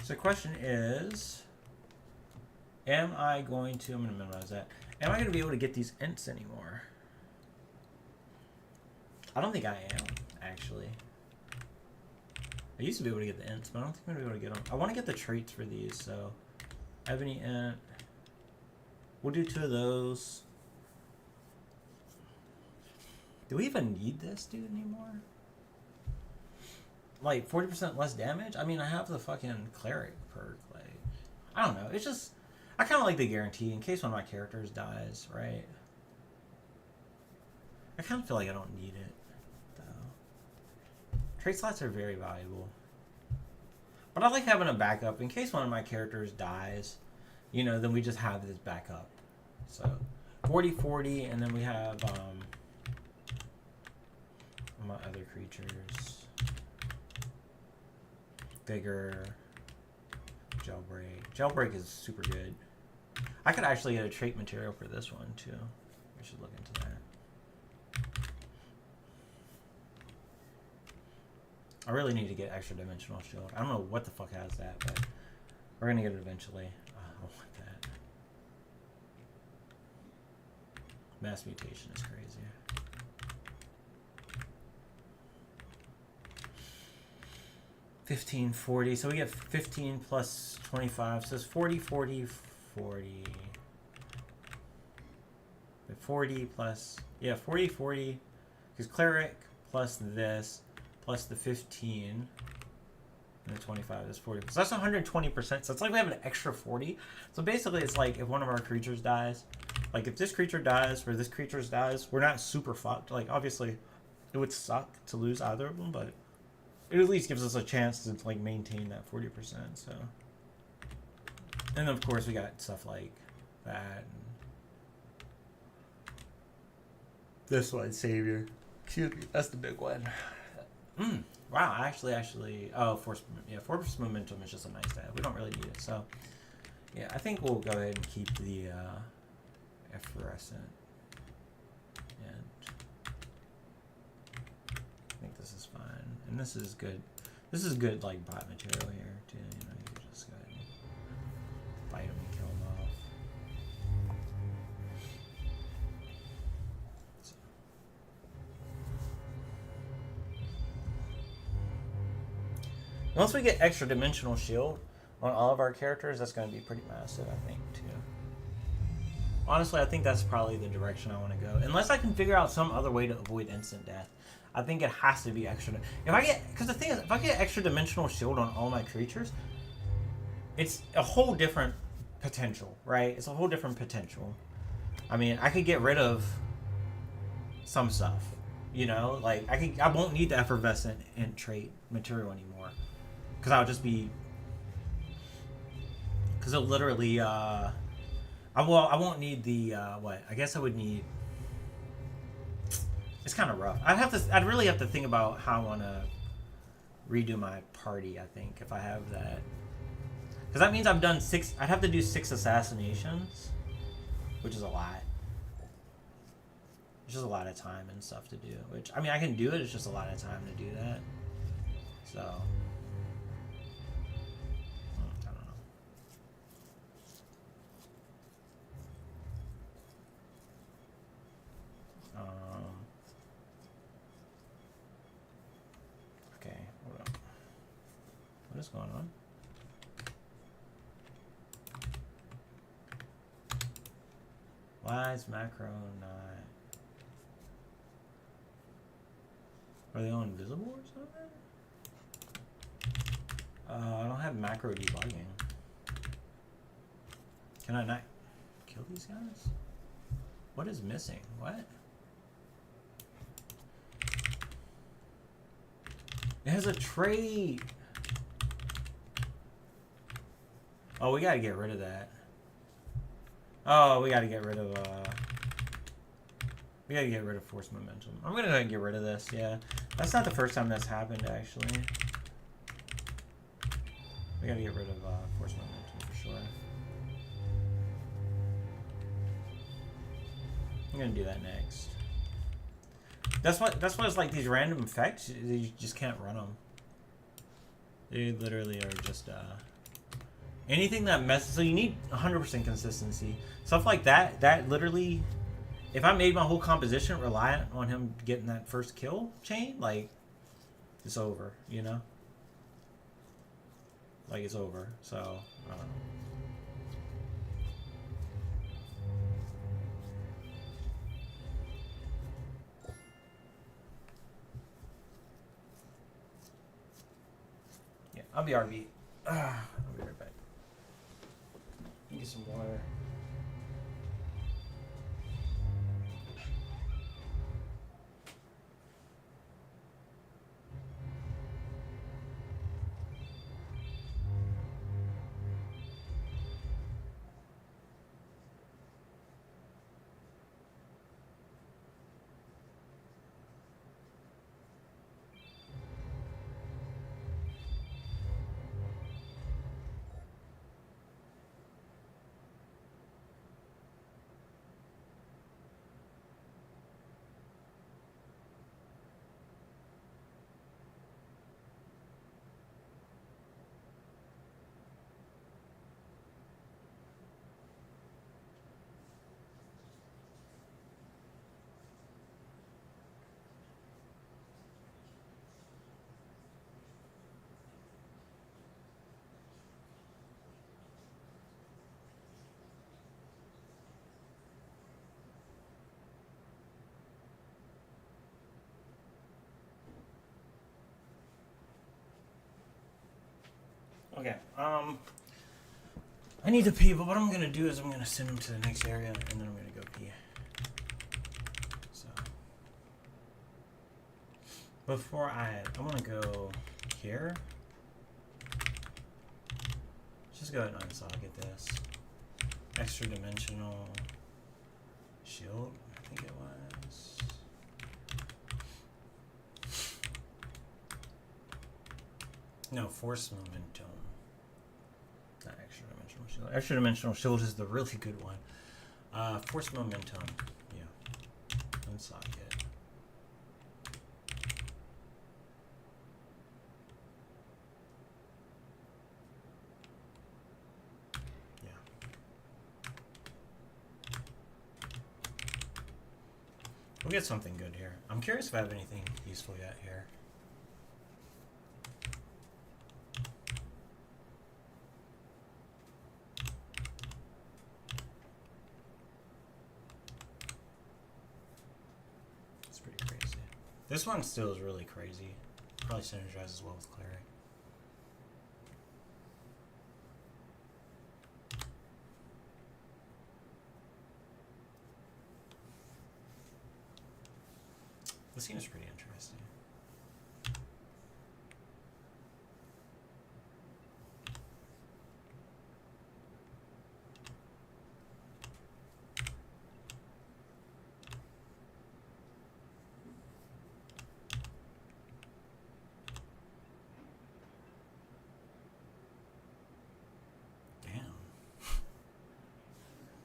So the question is, am I going to, I'm going to minimize that, am I going to be able to get these ints anymore? I don't think I am, actually. I used to be able to get the ints, but I don't think I'm going to be able to get them. I want to get the traits for these, so Ebony int. We'll do 2 of those. Do we even need this dude anymore? Like 40% less damage? I mean, I have the fucking cleric perk. Like, I don't know. It's just, I kind of like the guarantee in case one of my characters dies, right? I kind of feel like I don't need it, though. Trait slots are very valuable. But I like having a backup in case one of my characters dies. You know, then we just have this backup. So, 40-40, and then we have my other creatures. Vigor, Jailbreak. Jailbreak is super good. I could actually get a trait material for this one too. We should look into that. I really need to get extra dimensional shield. I don't know what the fuck has that, but we're gonna get it eventually. I don't want that. Mass mutation is crazy. $15.40, so we get 15 plus 25, so it's 40, 40, 40. 40 plus, yeah, 40, 40, because cleric plus this, plus the 15, and the 25 is 40. So that's 120%, so it's like we have an extra 40. So basically it's like if one of our creatures dies, like if this creature dies or this creature dies, we're not super fucked. Like obviously it would suck to lose either of them, but it at least gives us a chance to like maintain that 40%. So, and then of course we got stuff like that. And this one, Savior. Excuse me, that's the big one. Wow, actually, oh, force momentum is just a nice to have. We don't really need it, so yeah, I think we'll go ahead and keep the effervescent. And I think this is fine. And this is good. This is good, like, bot material here, too. You know, you can just go ahead and bite them and kill them off. So. Once we get extra dimensional shield on all of our characters, that's going to be pretty massive, I think, too. Honestly, I think that's probably the direction I want to go. Unless I can figure out some other way to avoid instant death. I think it has to be extra. Because the thing is, if I get extra dimensional shield on all my creatures, it's a whole different potential, right? It's a whole different potential. I mean, I could get rid of some stuff, you know? Like, I won't need the effervescent int trait material anymore. Because I'll just be... Because it'll literally, I won't need the, what? I guess I would need... It's kind of rough. I'd really have to think about how I want to redo my party, I think, if I have that. Because that means I've done 6... I'd have to do 6 assassinations, which is a lot. It's just a lot of time and stuff to do. Which, I mean, I can do it. It's just a lot of time to do that. So... I don't know. Okay, hold on. What is going on? Why is macro not... Are they all invisible or something? I don't have macro debugging. Can I not kill these guys? What is missing? What? It has a trait. Oh, we gotta get rid of that. Oh, we gotta get rid of, we gotta get rid of force momentum. I'm gonna go ahead and get rid of this, yeah. That's not the first time that's happened, actually. We gotta get rid of, force momentum for sure. I'm gonna do that next. That's why it's like these random effects, you just can't run them. They literally are just, anything that messes, so you need 100% consistency. Stuff like that, that literally, if I made my whole composition reliant on him getting that first kill chain, like, it's over, you know? Like, it's over, so, I don't know. Yeah, I'll be RV. I'll be right back. Get some water. Okay, I need to pee, but what I'm gonna do is I'm gonna send him to the next area, and then I'm gonna go pee. So, before I wanna go here. Just go ahead and unsocket this. Extra dimensional shield, I think it was. No, force momentum. Not extra dimensional shield. Extra dimensional shield is the really good one. Force momentum. Yeah. Unsocket. Yeah. We'll get something good here. I'm curious if I have anything useful yet here. This one still is really crazy. Probably synergizes well with Cleric. This seems pretty interesting.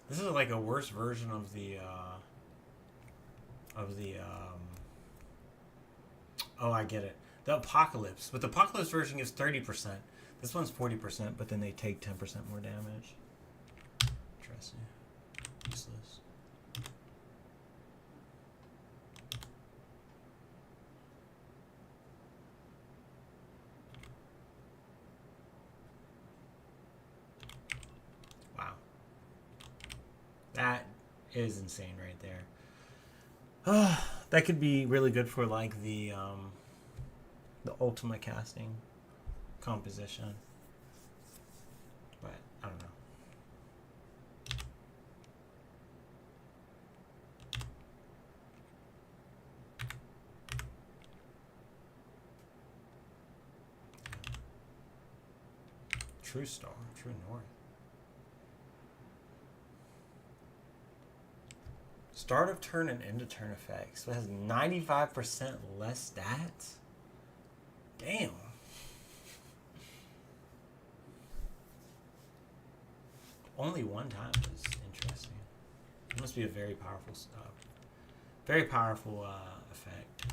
This is like a worse version of the oh, I get it. The Apocalypse. But the Apocalypse version gives 30%. This one's 40%, but then they take 10% more damage. Interesting. Useless. Wow. That is insane right there. That could be really good for like the ultimate casting composition, but I don't know. True Star, True North. Start of turn and end of turn effects. So it has 95% less stats? Damn. Only one time is interesting. It must be a very powerful stuff. Very powerful effect.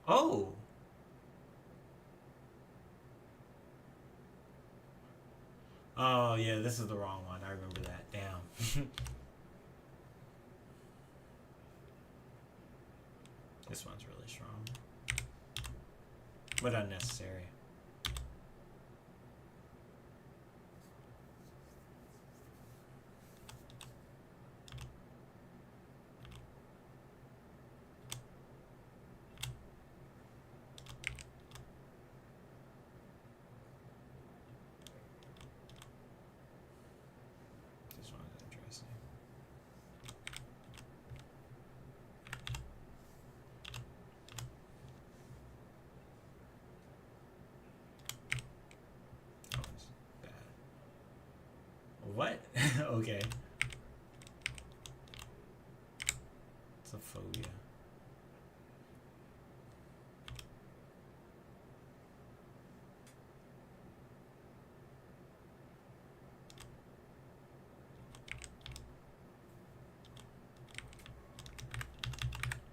Oh! Oh, yeah, this is the wrong one. I remember that. Damn. This one's really strong. But unnecessary. What? Okay. It's a phobia.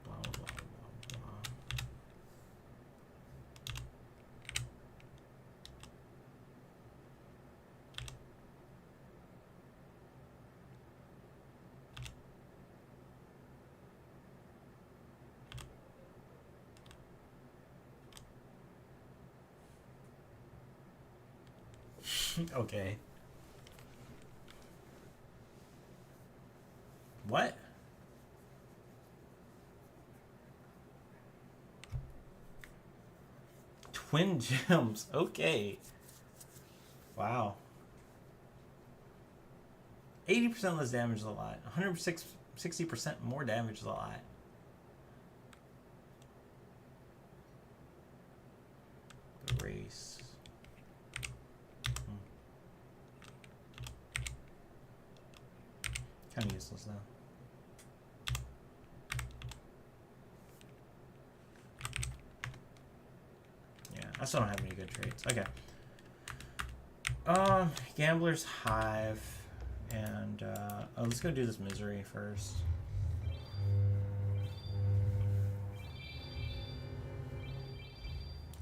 Blah, blah, blah, blah. Okay. What? Twin gems. Okay. Wow. 80% less damage is a lot. 160% more damage is a lot. The race. Kind of useless now. Yeah, I still don't have any good traits. Okay. Gambler's Hive, and oh, let's go do this Misery first.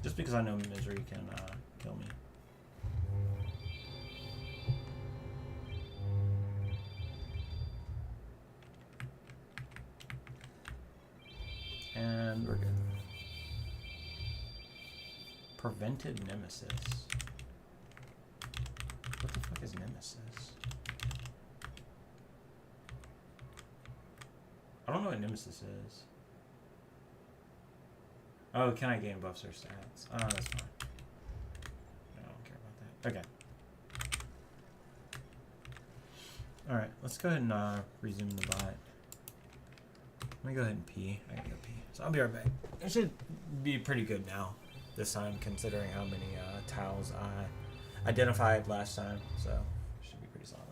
Just because I know Misery can kill me. And we're good. Prevented Nemesis. Nemesis. I don't know what Nemesis is. Oh, can I gain buffs or stats? Oh, that's fine. I don't care about that. Okay. Alright, let's go ahead and resume the bot. Let me go ahead and pee. I gotta go pee. So I'll be right back. It should be pretty good now this time, considering how many tiles I identified last time. So it should be pretty solid.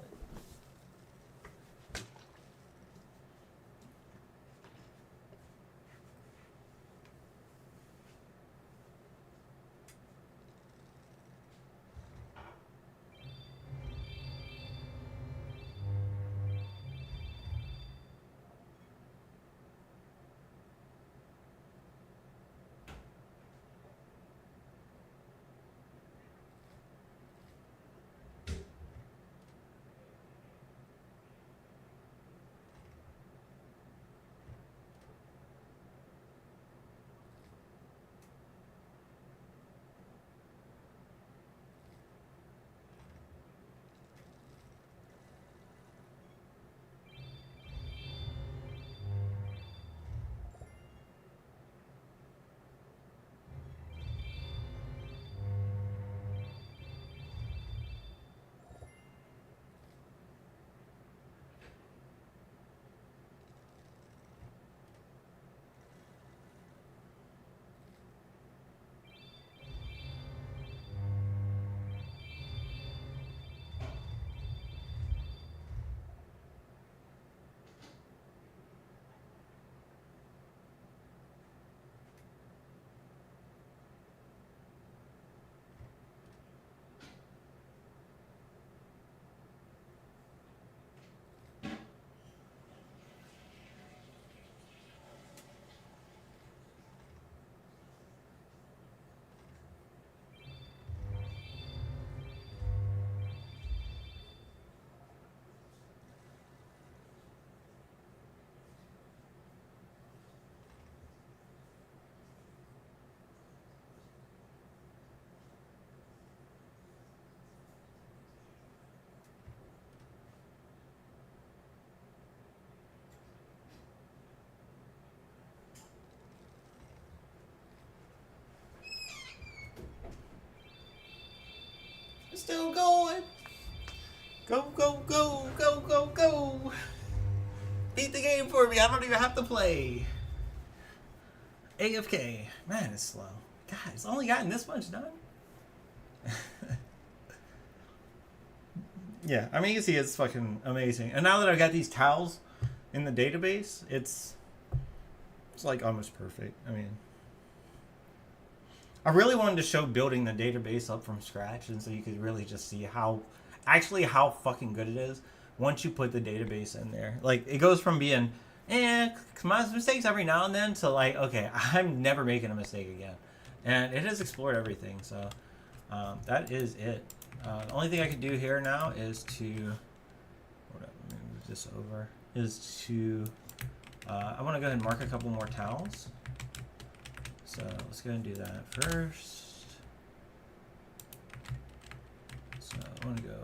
Still going. Go, go, go, go, go, go. Beat the game for me. I don't even have to play. AFK. Man, it's slow. God, it's only gotten this much done. Yeah, I mean, you can see it's fucking amazing. And now that I've got these towels in the database, it's like almost perfect. I mean, I really wanted to show building the database up from scratch, and so you could really just see how fucking good it is once you put the database in there. Like, it goes from being, my mistakes every now and then to like, okay, I'm never making a mistake again. And it has explored everything, so that is it. The only thing I can do here now is to, let me move this over, is to, I want to go ahead and mark a couple more towels. So let's go ahead and do that first. So I want to go,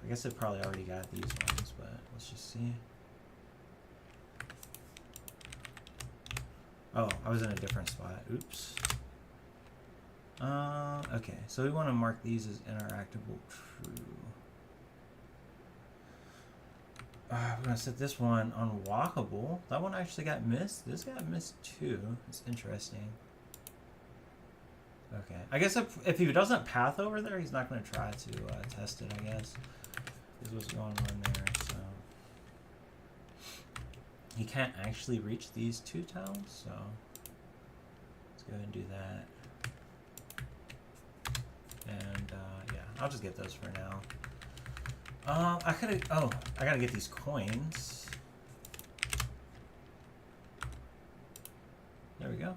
I guess it probably already got these ones, but let's just see. Oh, I was in a different spot. Oops. Okay, so we want to mark these as interactable true. We're going to set this one unwalkable. That one actually got missed. This got missed too. It's interesting. Okay, I guess if he doesn't path over there, he's not going to try to test it, I guess. Is what's going on there, so. He can't actually reach these two tiles, so. Let's go ahead and do that. And, yeah, I'll just get those for now. I gotta get these coins. There we go.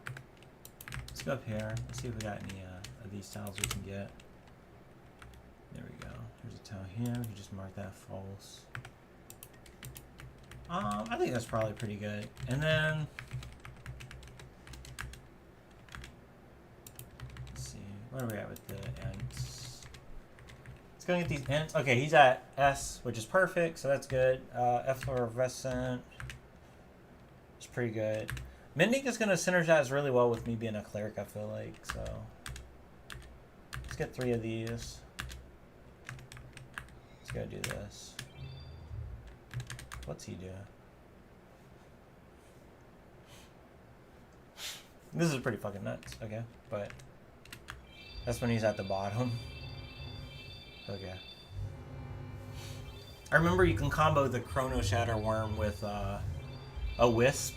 Let's go up here. Let's see if we got any of these tiles we can get. There we go. There's a tile here. We can just mark that false. I think that's probably pretty good. And then let's see, where are we at with the ends? It's go get these ends. Okay, he's at S, which is perfect, so that's good. Effervescent is pretty good. Mending is going to synergize really well with me being a cleric, I feel like, so let's get 3 of these. Let's go do this. What's he do? This is pretty fucking nuts, okay, but that's when he's at the bottom. Okay. I remember you can combo the Chrono Shatter Worm with a Wisp,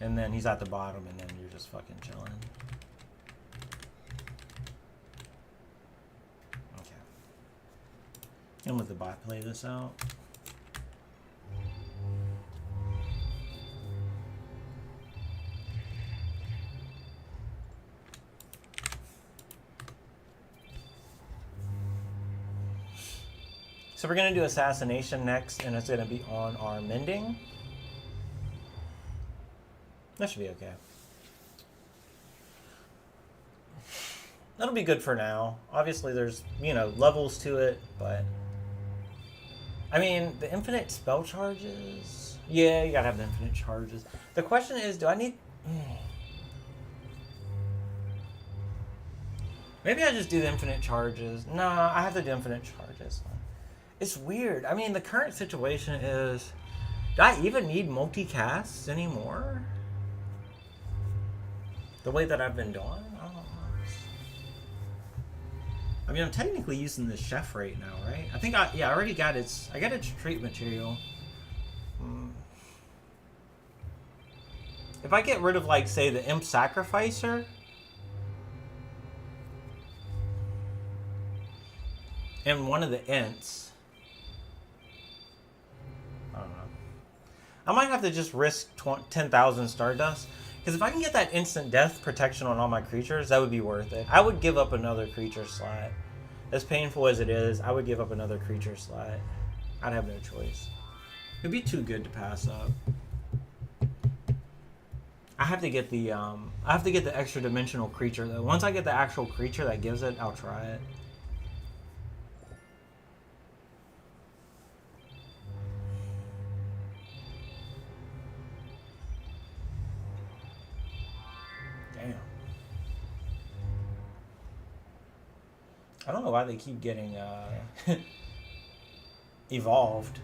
and then he's at the bottom, and then you're just fucking chilling. Okay. And let the bot play this out. So we're going to do Assassination next, and it's going to be on our Mending. That should be okay. That'll be good for now. Obviously, there's, you know, levels to it, but... I mean, the infinite spell charges... Yeah, you gotta have the infinite charges. The question is, do I need... Maybe I just do the infinite charges. No, I have to do infinite charges. It's weird. I mean, the current situation is... Do I even need multicasts anymore? The way that I've been doing? I don't know. I mean, I'm technically using the chef right now, right? I think I already got its... I got its treat material. If I get rid of, like, say, the Imp Sacrificer... and one of the Ints... I don't know. I might have to just risk 10,000 Stardust. Because if I can get that instant death protection on all my creatures, that would be worth it. I would give up another creature slot. As painful as it is, I would give up another creature slot. I'd have no choice. It'd be too good to pass up. I have to get the extra dimensional creature though. Once I get the actual creature that gives it, I'll try it. I don't know why they keep getting evolved,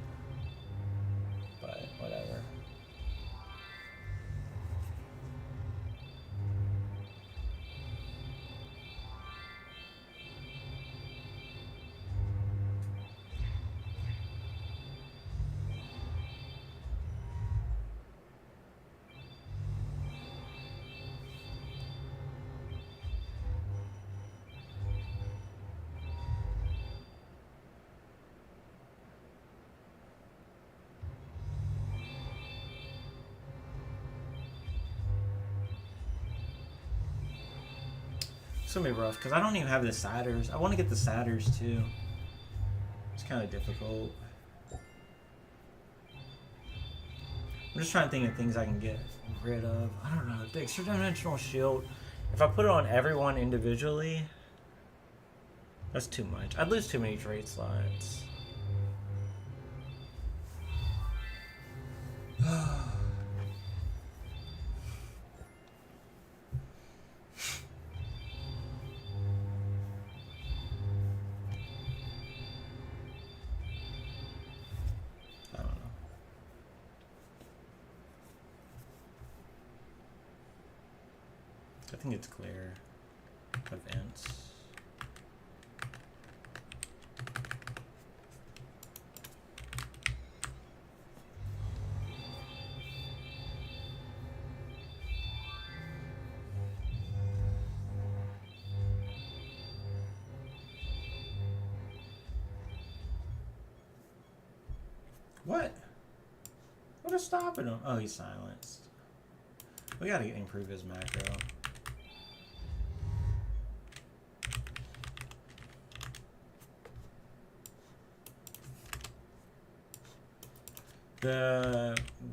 but whatever. It's gonna be rough because I don't even have the Satyrs. I want to get the Satyrs too. It's kind of difficult. I'm just trying to think of things I can get rid of. I don't know. The extra dimensional shield. If I put it on everyone individually, that's too much. I'd lose too many trade slots. I think it's clear. Events. What? What is stopping him? Oh, he's silenced. We gotta improve his macro.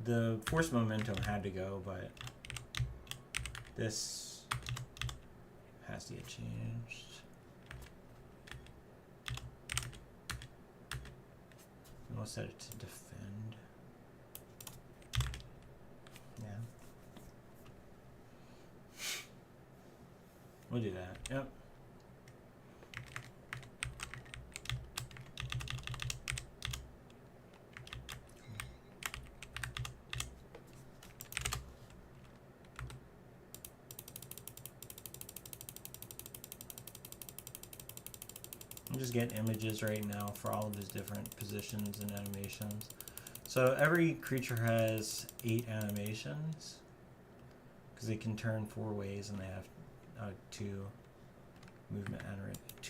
The force momentum had to go, but this has to get changed. set it to defend. Yeah. We'll do that. Yep. I'm just getting images right now for all of his different positions and animations. So every creature has 8 animations because they can turn 4 ways and they have 2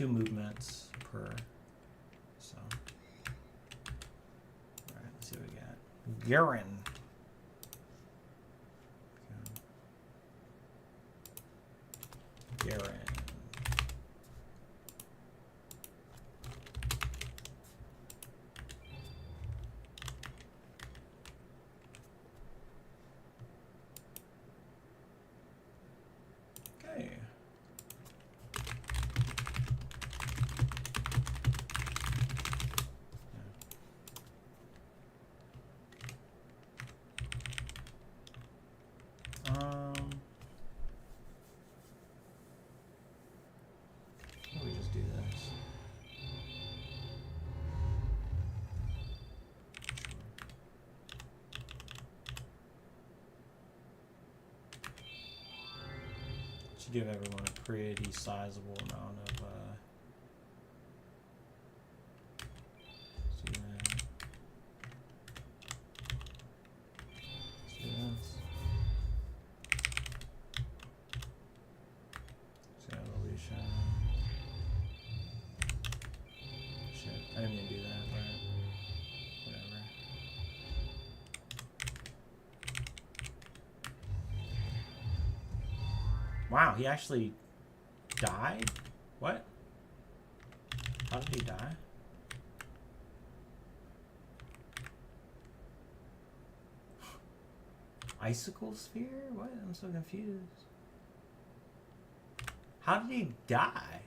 movements per. So, all right, let's see what we got. Garen. Garen. Okay. We just do this. Should give everyone a pretty sizable amount of see that. Let's do this. Evolution. Shit, I didn't mean to do that, but whatever. Wow, he actually died? What? How did he die? Icicle sphere? What? I'm so confused. How did he die?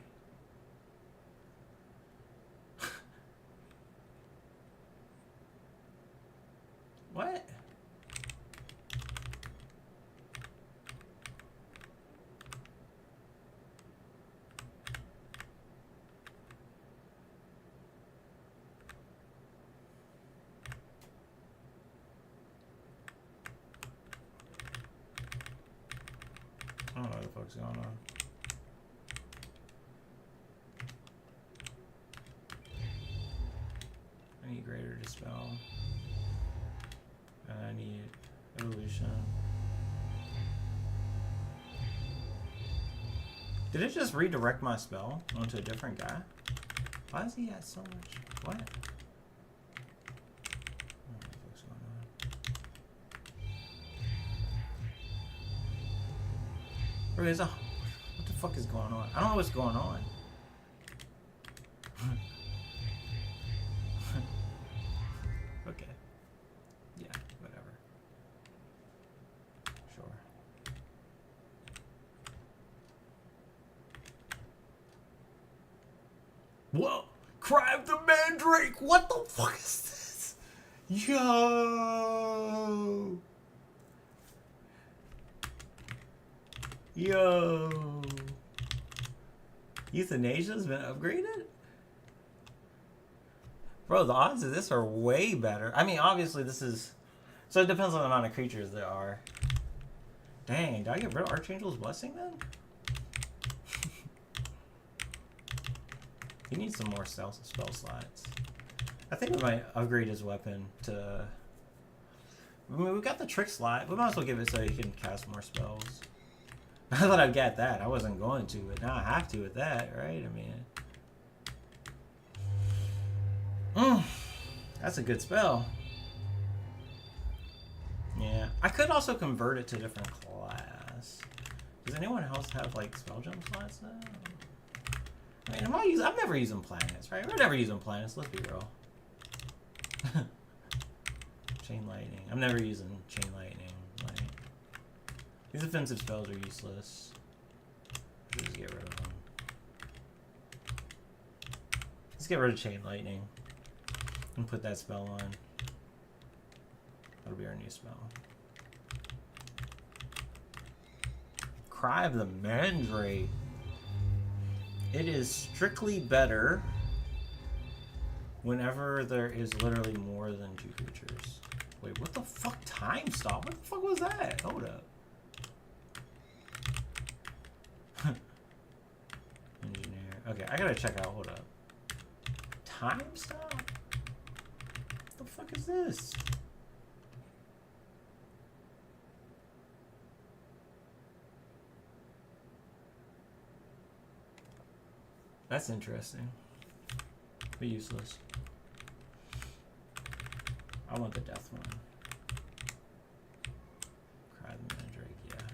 What? I don't know what the fuck's going on. I need Greater Dispel. And I need Evolution. Did it just redirect my spell onto a different guy? Why does he have so much? What? I don't know what's going on. Okay, so what the fuck is going on? I don't know what's going on. Okay. Yeah, whatever. Sure. Whoa! Cry of the Mandrake! What the fuck is this? Yo! Yo! Euthanasia's been upgraded? Bro, the odds of this are way better. I mean, obviously this is... So it depends on the amount of creatures there are. Dang, did I get rid of Archangel's Blessing then? He needs some more spell slots. I think we might upgrade his weapon to... I mean, we got the trick slot. We might as well give it so he can cast more spells. I thought I'd get that. I wasn't going to, but now I have to with that, right? I mean... that's a good spell. Yeah. I could also convert it to a different class. Does anyone else have, like, spell gem slots now? I mean, I'm never using planets, right? We're never using planets, let's be real. Chain Lightning. I'm never using Chain Lightning. Like, these offensive spells are useless. Let's just get rid of them. Let's get rid of Chain Lightning. And put that spell on. That'll be our new spell. Cry of the Mandrake. It is strictly better whenever there is literally more than 2 creatures. Wait, what the fuck? Time stop? What the fuck was that? Hold up. Engineer. Okay, I gotta check out. Hold up. Time stop? What the fuck is this? That's interesting. But useless. I want the death one. Cry the Mandrake, yeah.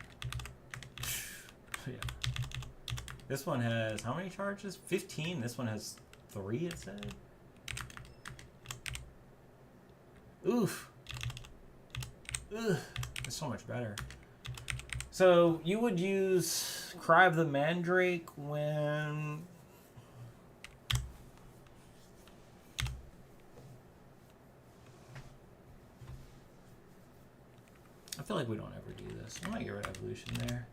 Yeah. This one has how many charges? 15. This one has 3, it said. Oof. Ugh. It's so much better. So you would use Cry of the Mandrake when I feel like we don't ever do this. I might get rid of evolution there.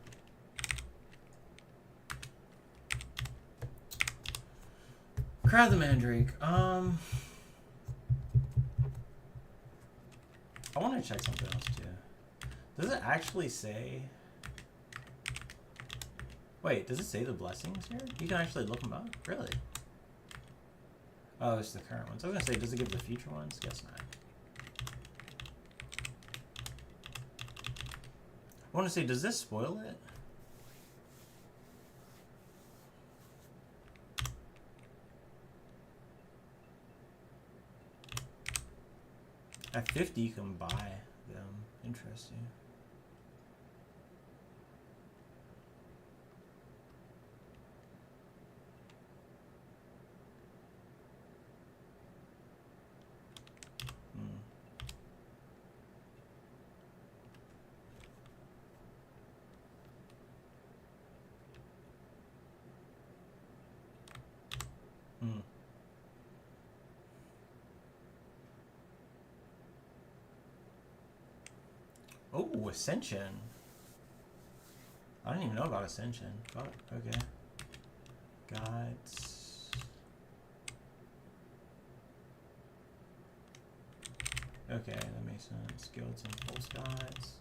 Cry of the Mandrake. I want to check something else too. Does it actually say? Wait, does it say the blessings here? You can actually look them up? Really? Oh, it's the current ones. I was gonna say, does it give the future ones? Guess not. I want to say, does this spoil it? At 50, you can buy them. Interesting. Oh, Ascension. I didn't even know about Ascension. Got it. Okay. Gods. Okay, that makes sense. Guilds and false gods.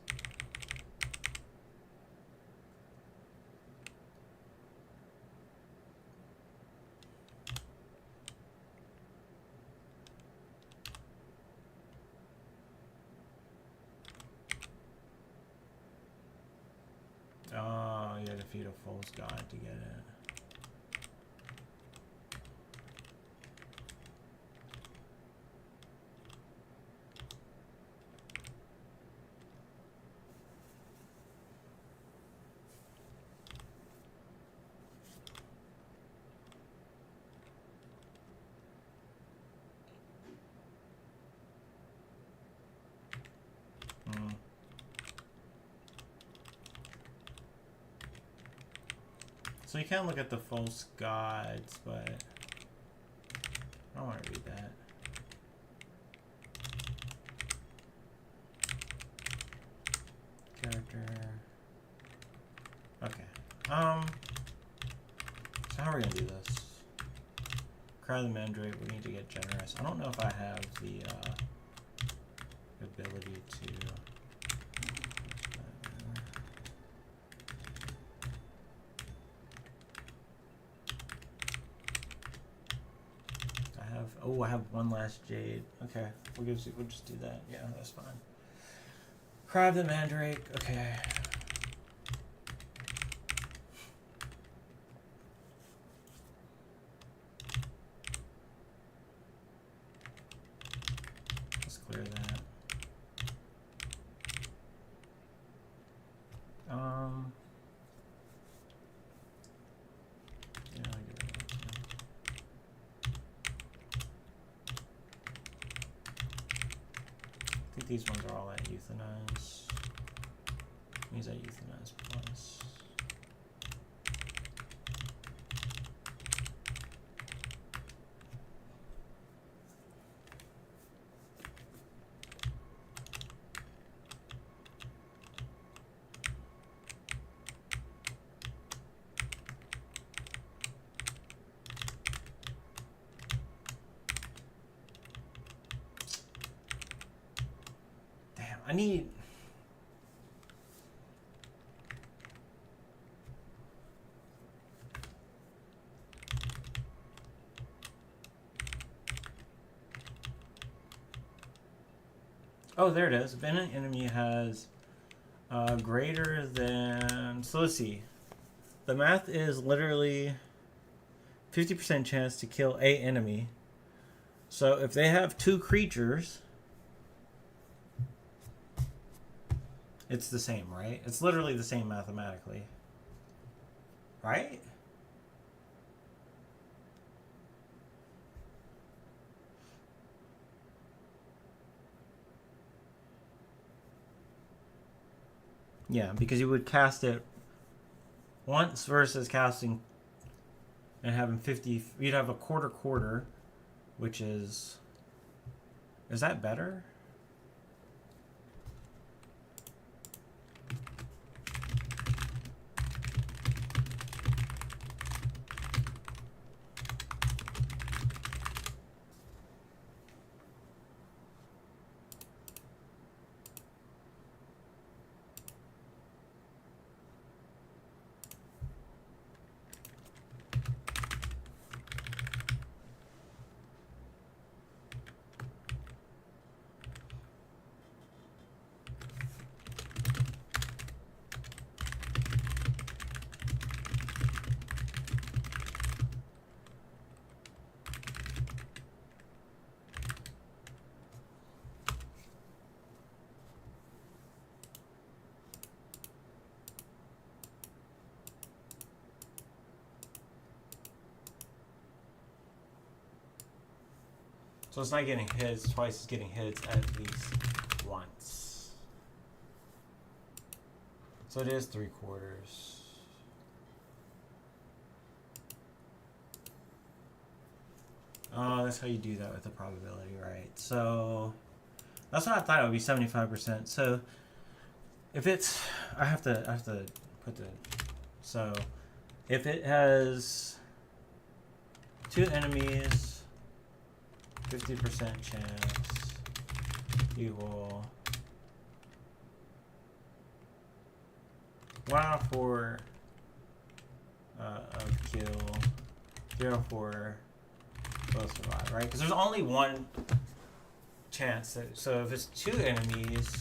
Oh, you had to defeat a false god to get it. So you can look at the false gods, but I don't want to read that. Character. Okay. So how are we gonna do this? Cry the Mandrake. We need to get generous. I don't know if I have the ability to. Oh, I have one last jade. Okay, we'll just do that. Yeah, that's fine. Cry of the Mandrake. Okay. Let's clear that. Yeah, I get rid of that too. I think these ones are all at euthanize. Means at euthanize plus. I need... Oh, there it is. If an enemy has greater than... So let's see. The math is literally 50% chance to kill a enemy. So if they have 2 creatures, it's the same, right? It's literally the same mathematically. Right? Yeah, because you would cast it once versus casting and having 50. You'd have a quarter, which is that better? So it's not getting hits twice, it's getting hits at least once. So it is 3/4. Oh, that's how you do that with the probability, right? So that's what I thought it would be, 75%. So if it's, I have to put the, so if it has 2 enemies, 50% chance equal 1 out of 4 of kill, 0 out of 4 both survive, right? Because there's only one chance that, so if it's 2 enemies,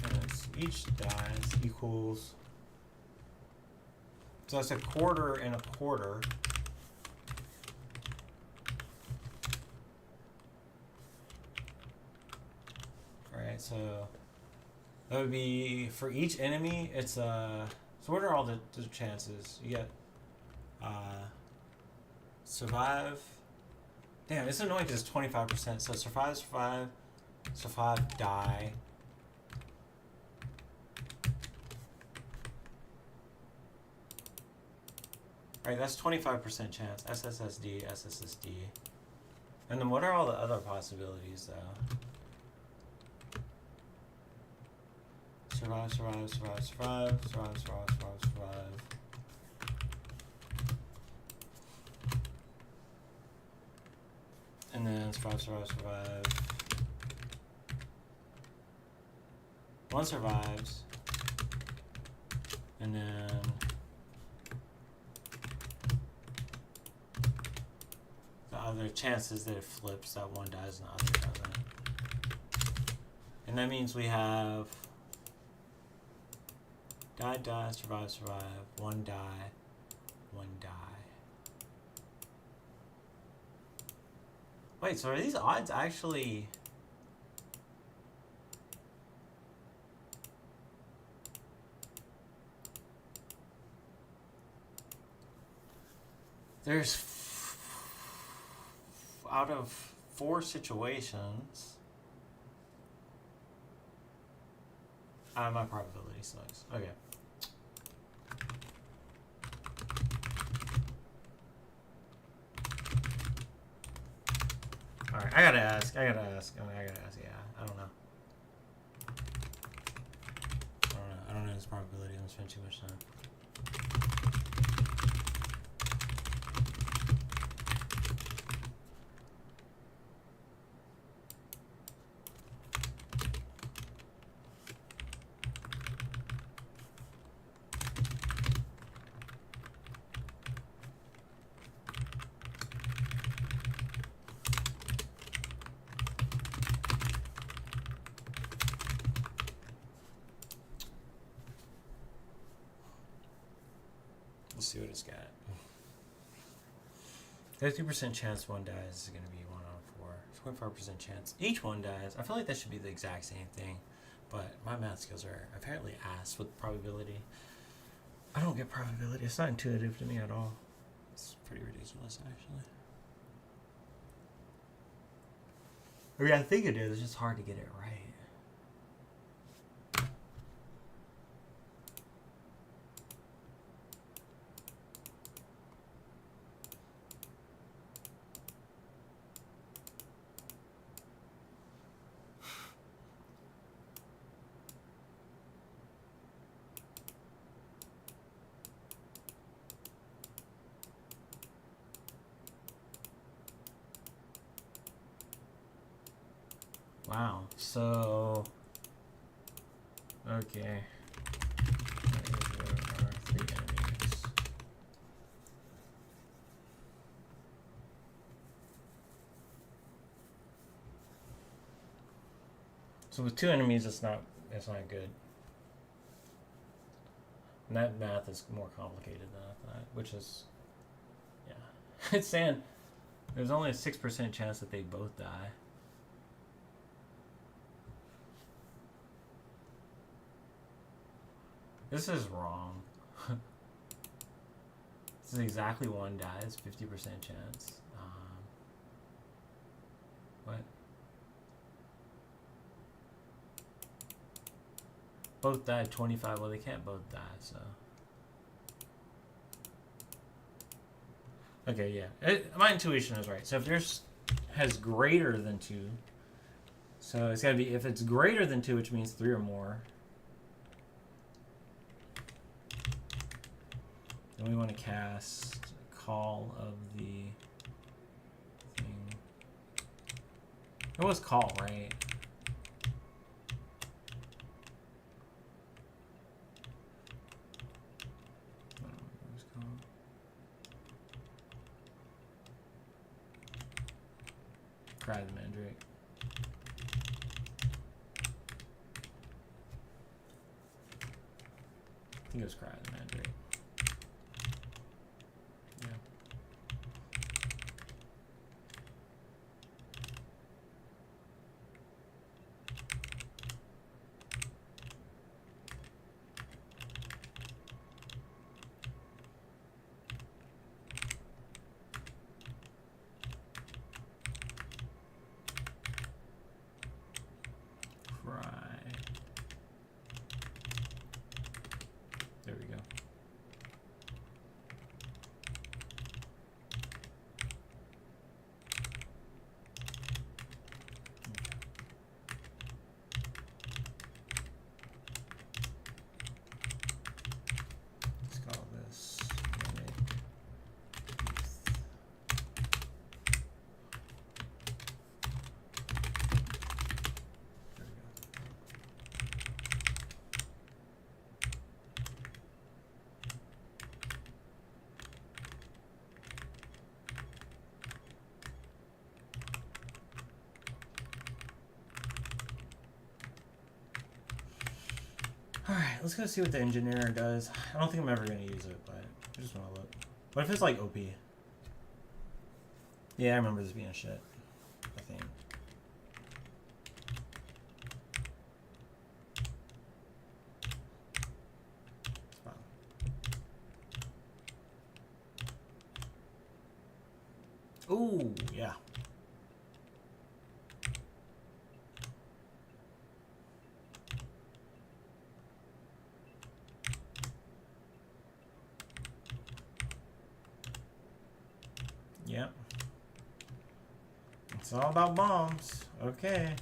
chance each dies equals, so that's 1/4 and 1/4. Right, so that would be for each enemy. It's so what are all the chances? You get survive. Damn, it's annoying because it's 25%. So survive, die. Right, that's 25% chance. SSSD. And then what are all the other possibilities though? Survive. And then survive. One survives. And then the other chances that it flips, that one dies and the other doesn't. And that means we have die, survive, one die. Wait, so are these odds actually... There's out of 4 situations... my probability sucks. Okay. Alright, I gotta ask. Yeah, I don't know. I don't know this probability. I'm spending too much time. see what it's got. 50% chance one dies is going to be 1 out of 4. 25% chance each one dies. I feel like that should be the exact same thing, but my math skills are apparently ass with probability. I don't get probability. It's not intuitive to me at all. It's pretty ridiculous, actually. I mean, I think it is. It's just hard to get it right. Wow, so, okay, there are 3 enemies. So with 2 enemies, it's not good. And that math is more complicated than I thought, which is, yeah. It's saying there's only a 6% chance that they both die. This is wrong. This is exactly 1 dies, 50% chance. What? Both died 25. Well, they can't both die, so. Okay, yeah. My intuition is right. So if there's has greater than 2, so it's got to be, if it's greater than 2, which means 3 or more. Then we want to cast Call of the thing. It was Call, right? Cry the Mandrake. I think it was Cry the Mandrake. There we go. Let's call this Manic Youth. There we go. Alright, let's go see what the engineer does. I don't think I'm ever going to use it, but I just want to look. What if it's like OP? Yeah, I remember this being shit, I think. It's fine. Ooh, yeah. Yep. It's all about bombs. Okay.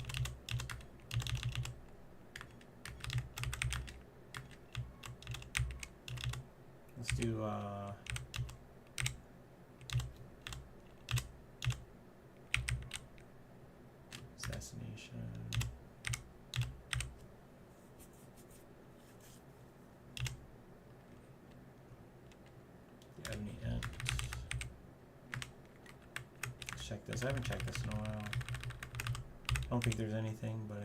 Let's do assassination. Do you have any ends? Check this. I haven't checked this in a while. I don't think there's anything, but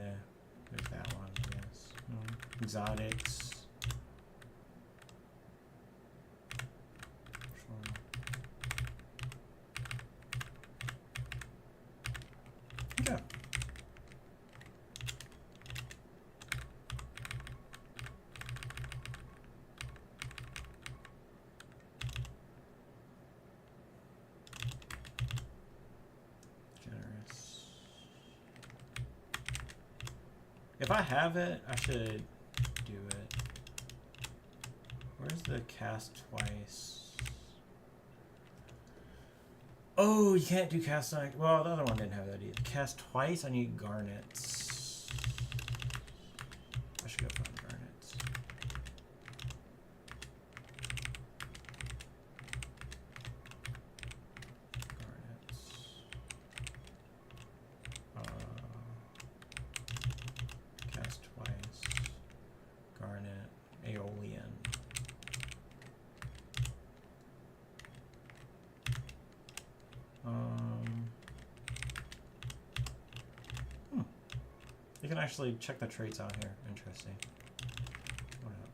there's that one, I guess. Exotics. If I have it, I should do it. Where's the cast twice? Oh, you can't do cast on... Well, the other one didn't have that either. Cast twice, I need garnets. I should go find garnets. Cast twice. Garnet. Aeolian. You can actually check the traits out here. Interesting. What up?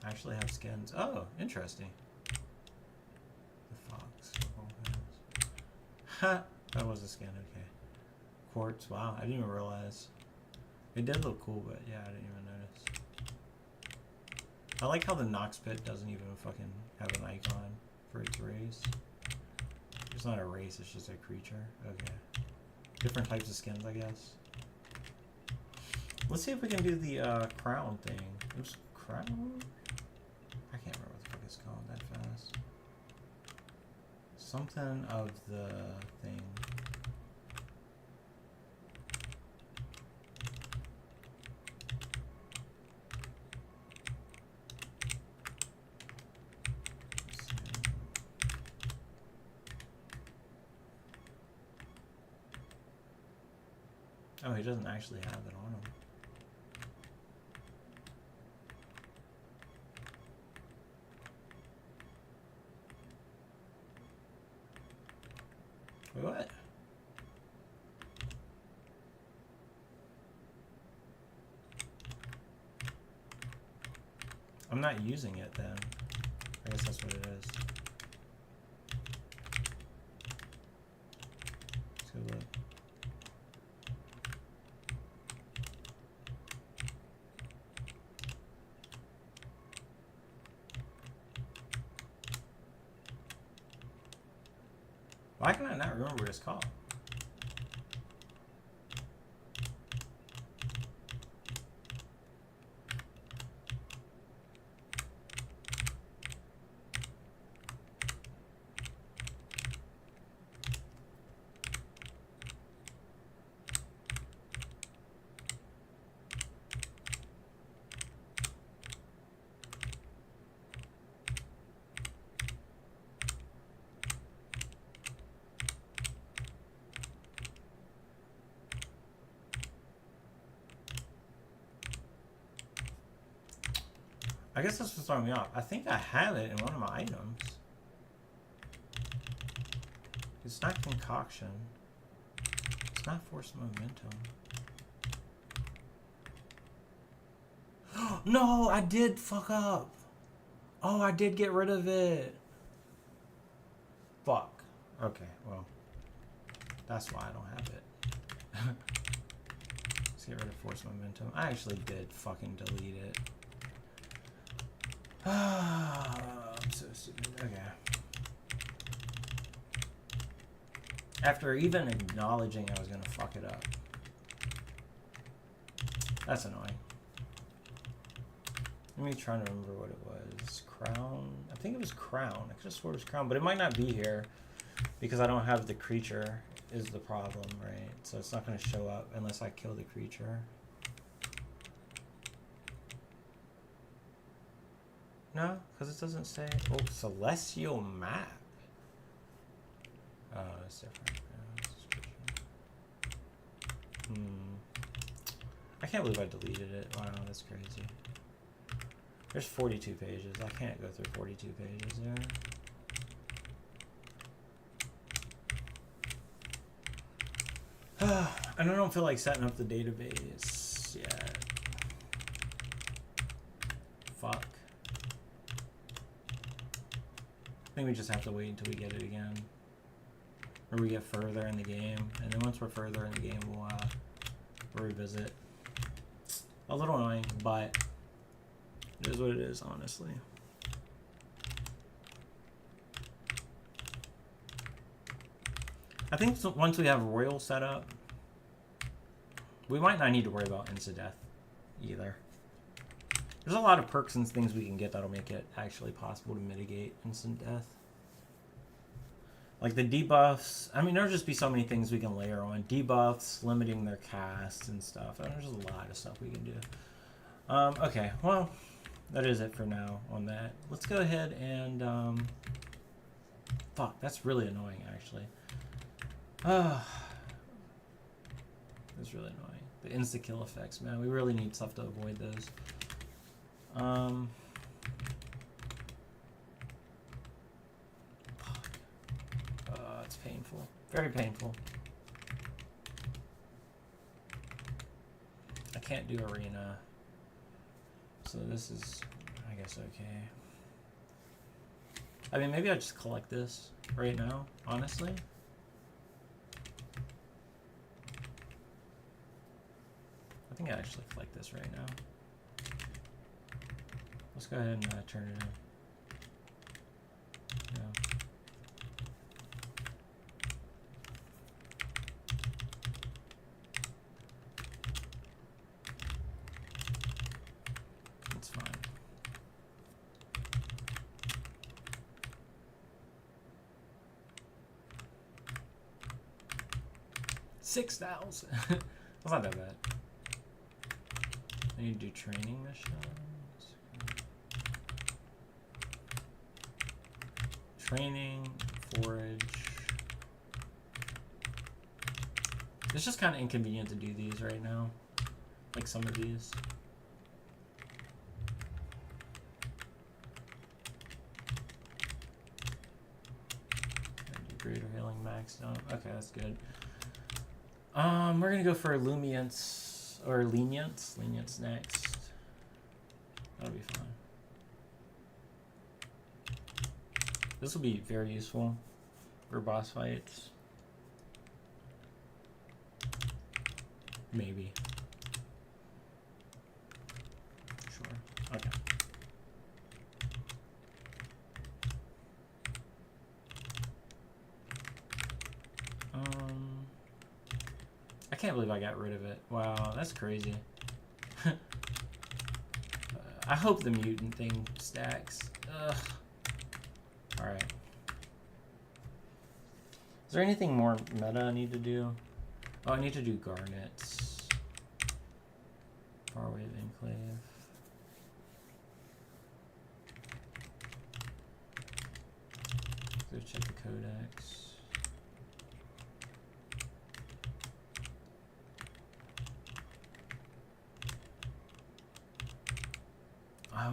I actually have skins. Oh, interesting. The fox. Ha! That was a skin, okay. Quartz, wow, I didn't even realize. It did look cool, but yeah, I didn't even notice. I like how the Nox Pit doesn't even fucking have an icon for its race. It's not a race, it's just a creature. Okay. Different types of skins, I guess. Let's see if we can do the crown thing. It was crown? I can't remember what the fuck it's called that fast. Something of the thing. Oh, he doesn't actually have it on him. Wait, what? I'm not using it then. I guess that's what it is. Let's go look. Why can I not remember what it's called? I guess that's what's throwing me off. I think I have it in one of my items. It's not concoction. It's not force momentum. No, I did fuck up. Oh, I did get rid of it. Fuck. Okay, well. That's why I don't have it. Let's get rid of force momentum. I actually did fucking delete it. I'm so stupid. Okay. After even acknowledging I was gonna fuck it up. That's annoying. Let me try to remember what it was. Crown? I think it was crown. I could have swore it was crown, but it might not be here because I don't have the creature is the problem, right? So it's not gonna show up unless I kill the creature. No, because it doesn't say. Oh, Celestial Map. Oh, that's different. I can't believe I deleted it. Wow, that's crazy. There's 42 pages. I can't go through 42 pages there. And I don't feel like setting up the database yet. Fuck. I think we just have to wait until we get it again. Or we get further in the game. And then once we're further in the game, we'll revisit. A little annoying, but it is what it is, honestly. I think once we have Royal set up, We might not need to worry about insta-death either. There's a lot of perks and things we can get that'll make it actually possible to mitigate instant death. Like the debuffs. I mean, there'll just be so many things we can layer on. Debuffs, limiting their cast and stuff. And there's a lot of stuff we can do. Okay, well, that is it for now on that. Let's go ahead and... fuck, that's really annoying, actually. That's really annoying. The insta-kill effects, man. We really need stuff to avoid those. It's painful. Very painful. I can't do arena. So this is, I guess, okay. I mean, maybe I just collect this right now, honestly. I think I actually collect this right now. Let's go ahead and turn it in. Yeah. That's fine. 6,000. That's not that bad. I need to do training missions. Training, forage. It's just kind of inconvenient to do these right now. Like some of these. Greater healing maxed out. Okay, that's good. We're gonna go for Lumience or Lenience. Lenience next. That'll be fine. This will be very useful for boss fights. Maybe. Sure. Okay. I can't believe I got rid of it. Wow, that's crazy. I hope the mutant thing stacks. Ugh. Alright. Is there anything more meta I need to do? Oh, I need to do garnets. Faraway Enclave. Go check the codex.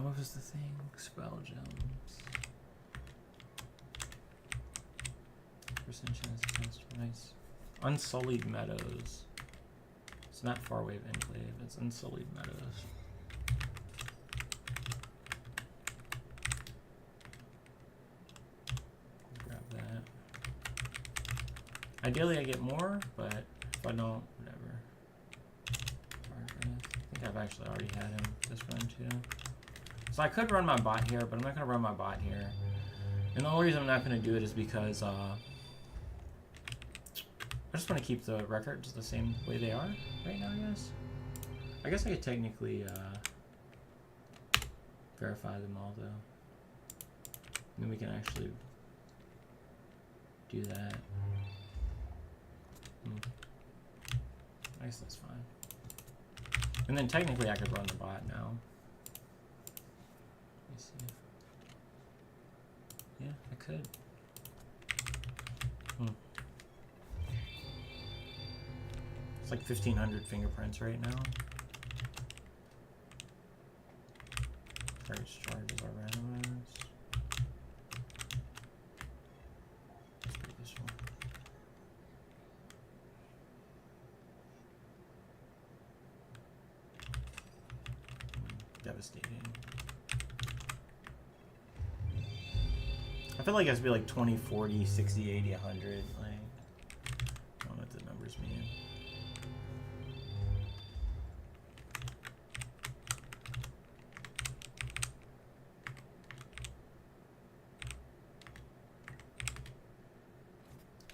What was the thing? Spell gems. Percent chance to cast twice. Unsullied Meadows. It's not Faraway Enclave, it's Unsullied Meadows. Grab that. Ideally I get more, but if I don't, whatever. I think I've actually already had him this run too. So I could run my bot here, but I'm not going to run my bot here. And the only reason I'm not going to do it is because I just want to keep the records the same way they are right now, I guess. I guess I could technically verify them all, though. And then we can actually do that. I guess that's fine. And then technically I could run the bot now. Yeah, I could. It's like 1,500 fingerprints right now. Courage charges are randomized. Let's do this one. Devastating. I feel like it has to be like 20, 40, 60, 80, 100. Like, I don't know what the numbers mean.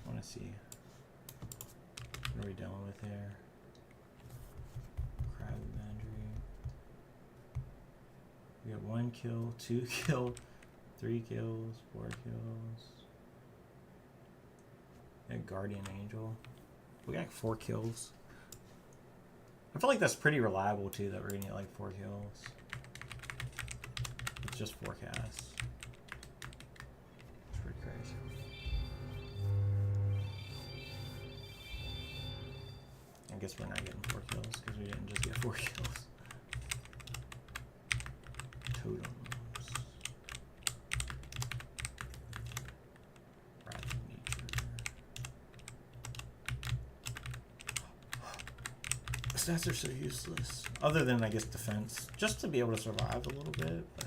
I want to see. What are we dealing with here? We have 1 kill, 2 kill, 3 kills, 4 kills. And Guardian Angel. We got 4 kills. I feel like that's pretty reliable too, that we're gonna get like 4 kills. It's just forecast. It's pretty crazy. I guess we're not getting 4 kills because we didn't just get 4 kills. Totems. Wrath of Nature. Stats are so useless. Other than, I guess, defense. Just to be able to survive a little bit, but...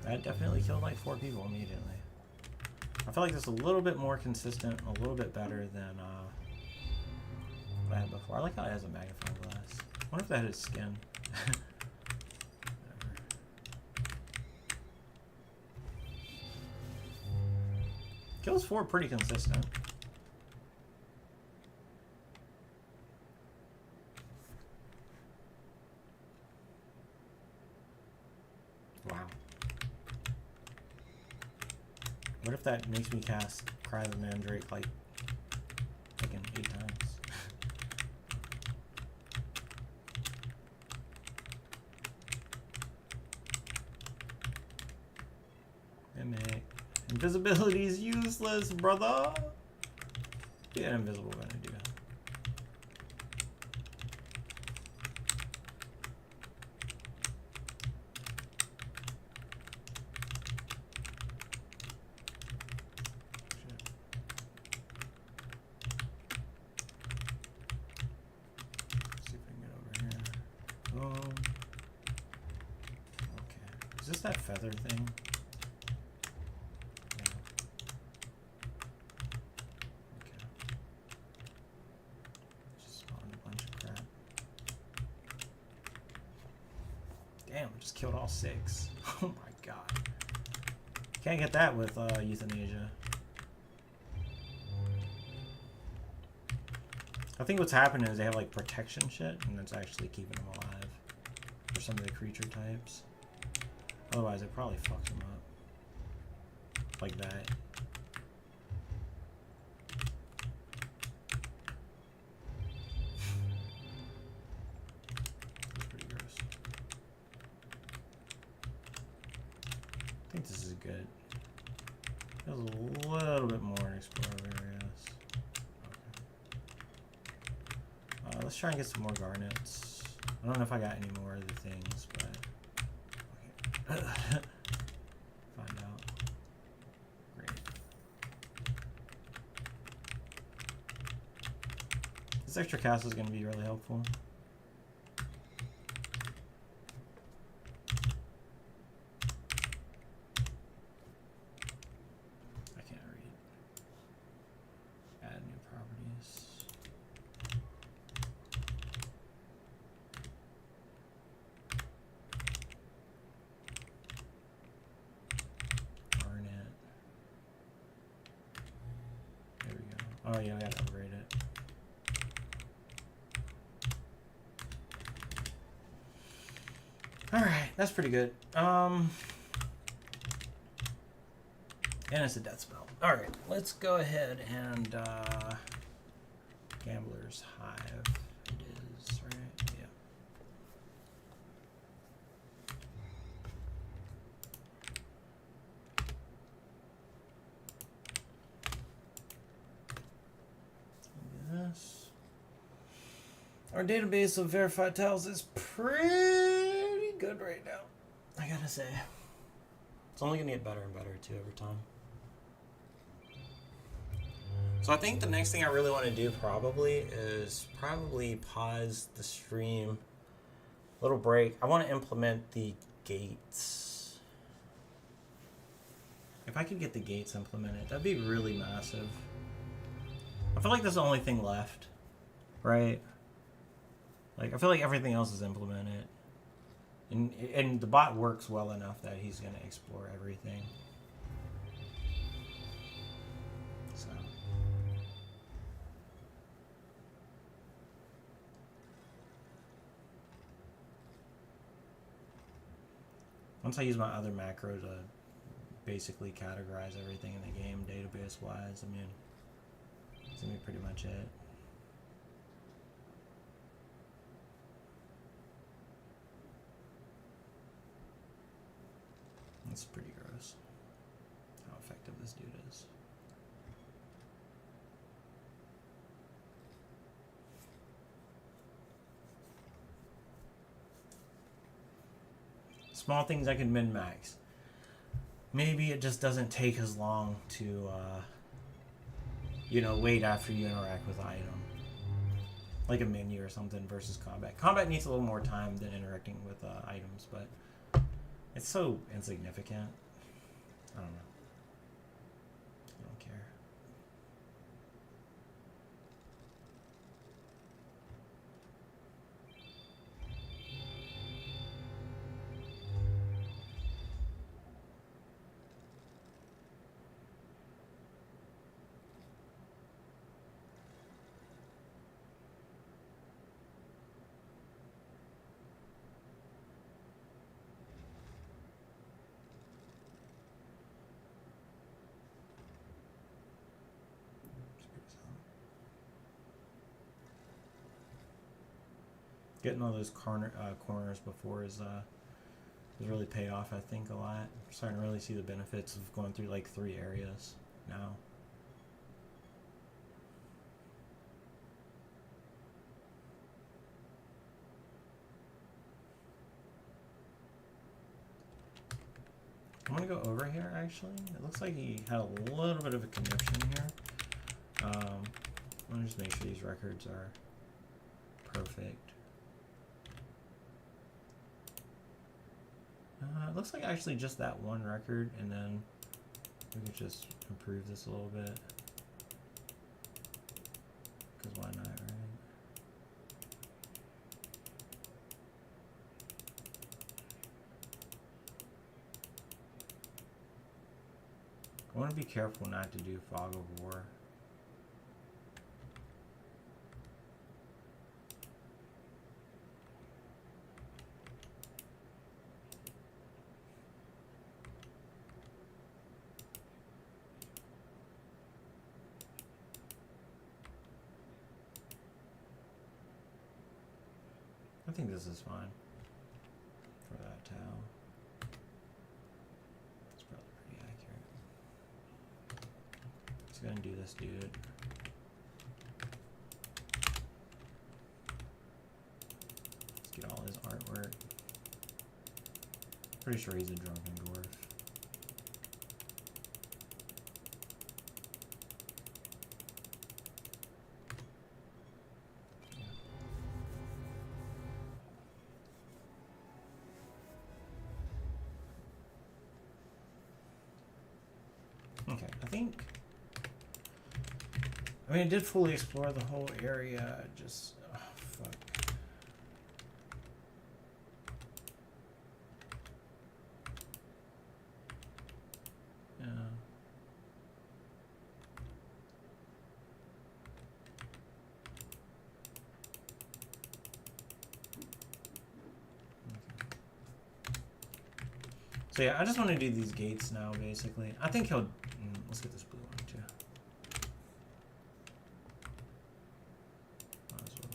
That definitely killed like 4 people immediately. I feel like this is a little bit more consistent, a little bit better than what I had before. I like how it has a magnifying glass. I wonder if that had his skin. Kills 4 pretty consistent. Wow. What if that makes me cast Cry the Mandrake like fucking 8 times? Mimic. Invisibility is useless, brother. Yeah, invisible gonna do. Is this that feather thing? Yeah. Okay. Just spawned a bunch of crap. Damn, just killed all 6. Oh my god. Can't get that with euthanasia. I think what's happening is they have like protection shit, and it's actually keeping them alive for some of the creature types. Otherwise, it probably fucks them up. Like that. That's pretty gross. I think this is good. There's a little bit more in explorer areas. Okay. Let's try and get some more garnets. I don't know if I got any more of the things, but... Find out. Great. This extra castle is going to be really helpful. I can't read. Add new properties. Oh yeah, I gotta upgrade it. Alright, that's pretty good. And it's a death spell. Alright, let's go ahead and Gambler's Hive it is, right? Yeah. Our database of verified tiles is pretty good right now, I gotta say. It's only gonna get better and better too every time. So I think the next thing I really want to do is pause the stream. Little break. I want to implement the gates. If I could get the gates implemented, that'd be really massive. I feel like that's the only thing left, right? Like, I feel like everything else is implemented. And the bot works well enough that he's going to explore everything. So. Once I use my other macro to basically categorize everything in the game database-wise, I mean, that's going to be pretty much it. It's pretty gross how effective this dude is. Small things I can min-max. Maybe it just doesn't take as long to, you know, wait after you interact with item. Like a menu or something versus combat. Combat needs a little more time than interacting with items, but it's so insignificant. I don't know. I don't care. Getting all those corners before is really paid off, I think, a lot. I'm starting to really see the benefits of going through like 3 areas now. I'm gonna go over here actually. It looks like he had a little bit of a conniption here. Let me just make sure these records are perfect. It looks like actually just that one record, and then we could just improve this a little bit. Because why not, right? I want to be careful not to do Fog of War. I think this is fine for that towel. It's probably pretty accurate. Let's go ahead and do this dude. Let's get all his artwork. Pretty sure he's a drunken dwarf. Okay, I mean, it did fully explore the whole area, just, oh, fuck. Yeah. So yeah, I just want to do these gates now, basically. I think he'll, let's get this blue one too. Might as well.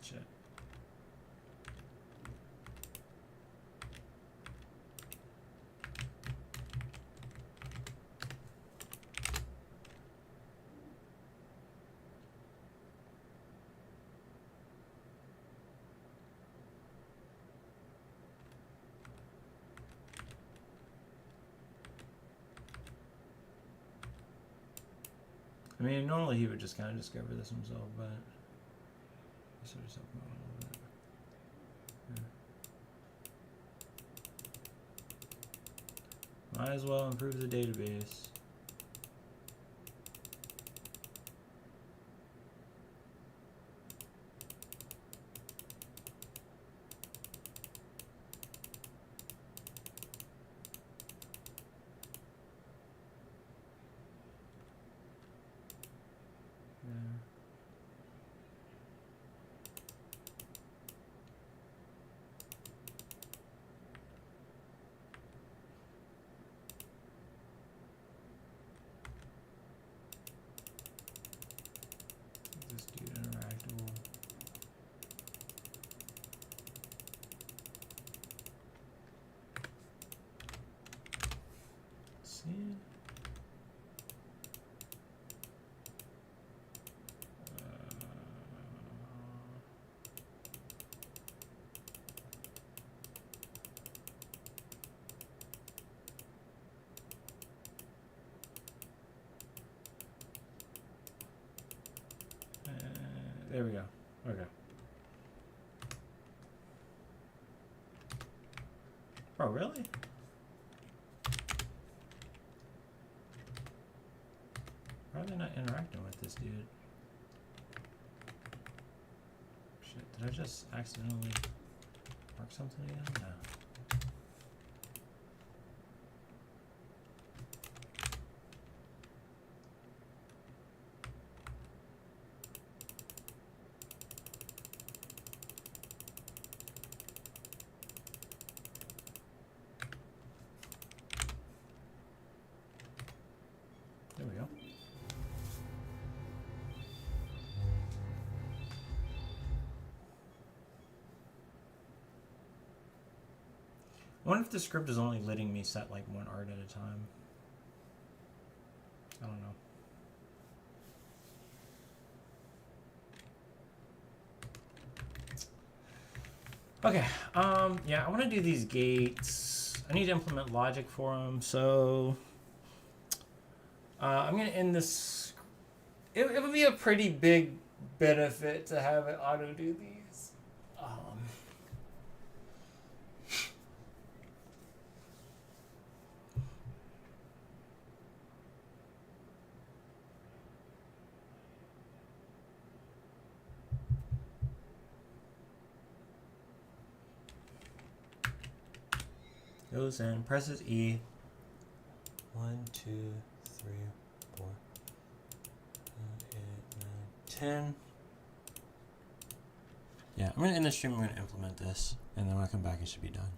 Shit. I mean, normally he would just kind of discover this himself, but I sort of something a little bit. Yeah. Might as well improve the database. This dude interactable. Let's see. There we go. Okay. Oh, really? Why are they not interacting with this dude? Shit, did I just accidentally mark something again? No. There we go. I wonder if the script is only letting me set like one art at a time. I don't know. Okay, yeah, I want to do these gates. I need to implement logic for them, so I'm going to end this. It would be a pretty big benefit to have it auto do these. Goes in, presses E. 1, 2, 3, 4, 8, 9, 10. Yeah, I'm going to end the stream, I'm going to implement this, and then when I come back, it should be done.